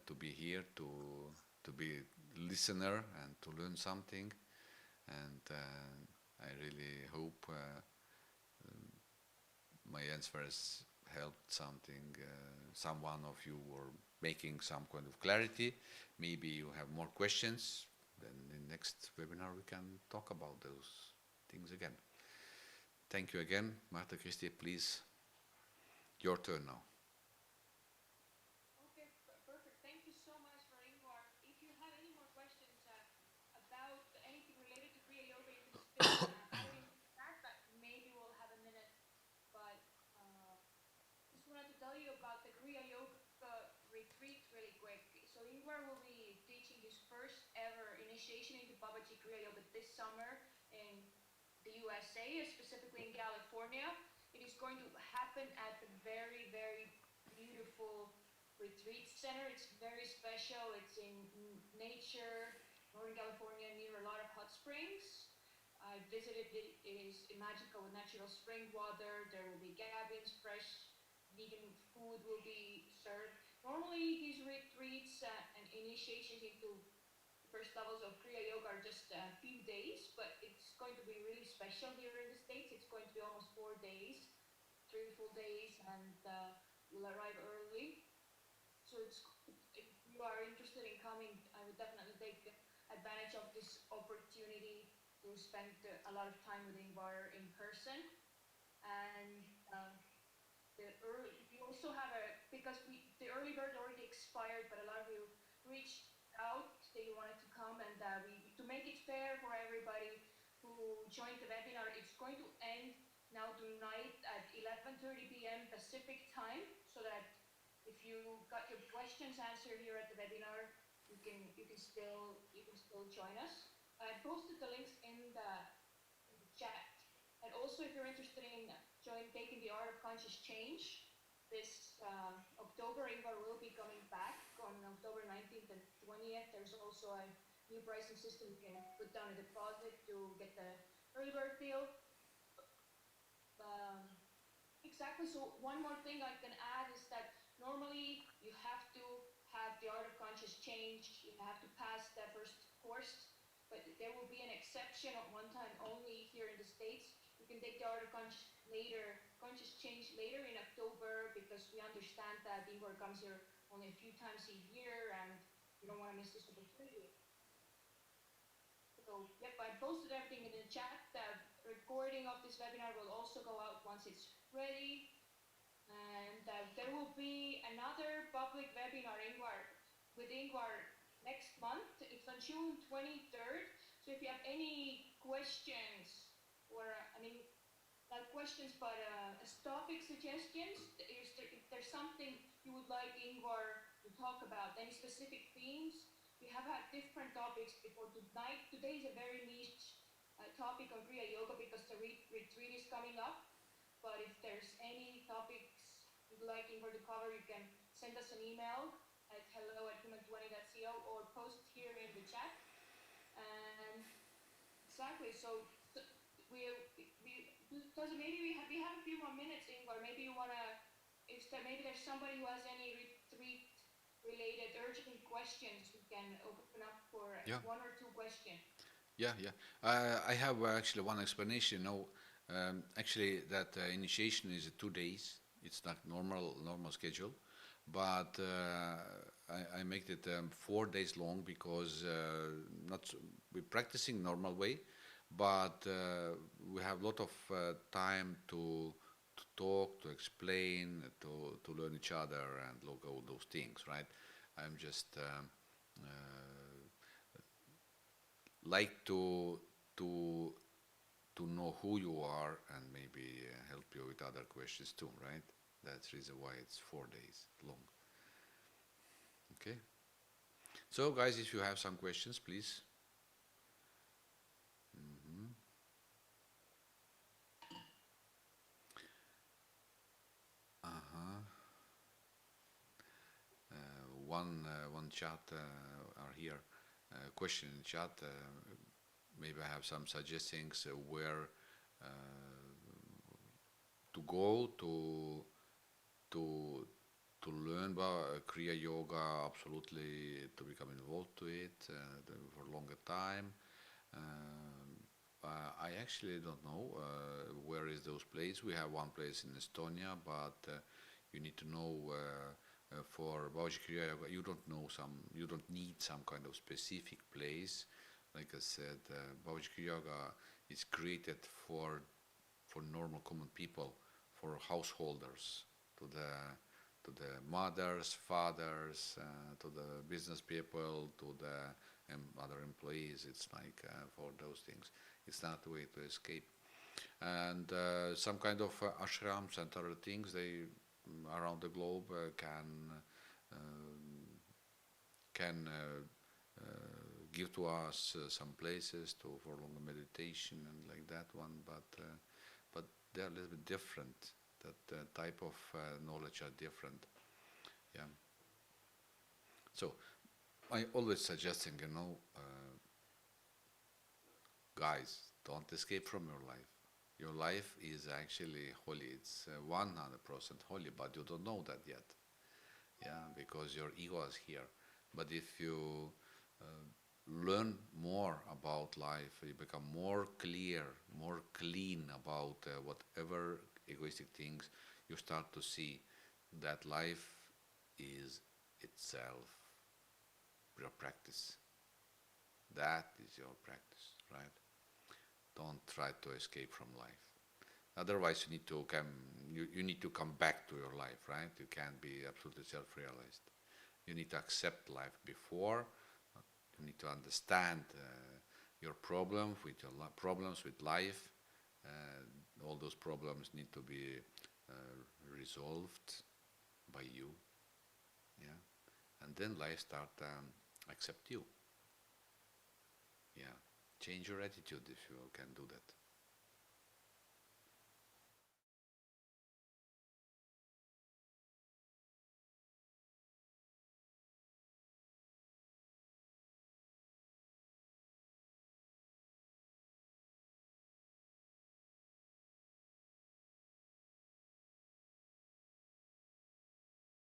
to be here, to be listener and to learn something, and I really hope my answers helped something, someone of you, or making some kind of clarity. Maybe you have more questions. Then in next webinar we can talk about those things again. Thank you again, Marta Christie. Please, your turn now. Okay, perfect. Thank you so much for Ingvar. If you have any more questions about anything related to Kriya Yoga, you can still add it in the chat, but maybe we'll have a minute. But just wanted to tell you about the Kriya Yoga retreat really quick. So Ingvar will be teaching his first ever initiation into Babaji Kriya Yoga this summer in the USA, specifically in California. It is going to happen at the very, very beautiful retreat center. It's very special. It's in nature, Northern California, near a lot of hot springs. I visited it. It is magical with natural spring water. There will be cabins, fresh vegan food will be served. Normally, these retreats and initiations into first levels of Kriya Yoga are just a few days, but it's going to be really special here in the States. It's going to be almost 4 days, 3 full days, and we'll arrive early. So if you are interested in coming, I would definitely take advantage of this opportunity to spend a lot of time with Ingvar in person. And we also have because the early bird already expired, but a lot of you reached out that you wanted to come, and to make it fair for everybody who joined the webinar, it's going to end now tonight at 11:30 p.m. Pacific time, so that if you got your questions answered here at the webinar, you can still join us. I posted the links in the chat. And also, if you're interested in taking the Art of Conscious Change, this October, Ingvar will be coming back on October 19th and 20th. There's also a new pricing system. You can put down a deposit to get the early bird deal. Exactly. So one more thing I can add is that normally you have to have the Art of Conscious Change. You have to pass that first course, but there will be an exception on one time only here in the States. You can take the Art of Conscious Change later in October, because we understand that Ingvar comes here only a few times a year and you don't want to miss this opportunity. So, yep, I posted everything in the chat. The recording of this webinar will also go out once it's ready. And there will be another public webinar with Ingvar next month. It's on June 23rd. So if you have any questions, or not questions, but topic suggestions, if there's something you would like Ingvar to talk about, any specific themes, we have had different topics before tonight. Today is a very niche topic on Kriya Yoga, because the retreat is coming up. But if there's any topics you'd like Ingvar to cover, you can send us an email at hello@human20.co or post here in the chat. And exactly, so maybe we have a few more minutes, Ingvar. Maybe you wanna, maybe there's somebody who has any retreat related urgent questions, we can open up for Yeah. one or two questions. Yeah, yeah. I have actually one explanation. No, actually, that initiation is 2 days. It's not normal schedule, but I make it 4 days long, because not we're practicing normal way, but we have a lot of time to talk, to explain, to learn each other, and look all those things, right? I'm just like to know who you are, and maybe help you with other questions too, right? That's the reason why it's 4 days long. Okay. So, guys, if you have some questions, please. Uh-huh. One chat are here. Question in chat. Maybe I have some suggestions where to go to to learn about Kriya Yoga, absolutely, to become involved to it for a longer time. I actually don't know where is those places. We have one place in Estonia, but you need to know for Babaji Kriya Yoga. You don't need some kind of specific place. Like I said, Babaji Kriya Yoga is created for normal common people, for householders, to the mothers, fathers, to the business people, to the other employees. It's like for those things. It's not a way to escape. And some kind of ashrams and other things they around the globe can give to us some places to for longer meditation and like that one, but they're a little bit different. That type of knowledge are different. Yeah. So I always suggesting, guys, don't escape from your life. Your life is actually holy. It's 100% holy, but you don't know that yet. Yeah, because your ego is here. But if you learn more about life, you become more clear, more clean about whatever egoistic things, you start to see that life is itself your practice. That is your practice, right? Don't try to escape from life. Otherwise, you need to come back to your life, right? You can't be absolutely self-realized. You need to accept life before. You need to understand your problems with problems with life. All those problems need to be resolved by you. Yeah, and then life start accept you. Yeah, change your attitude if you can do that.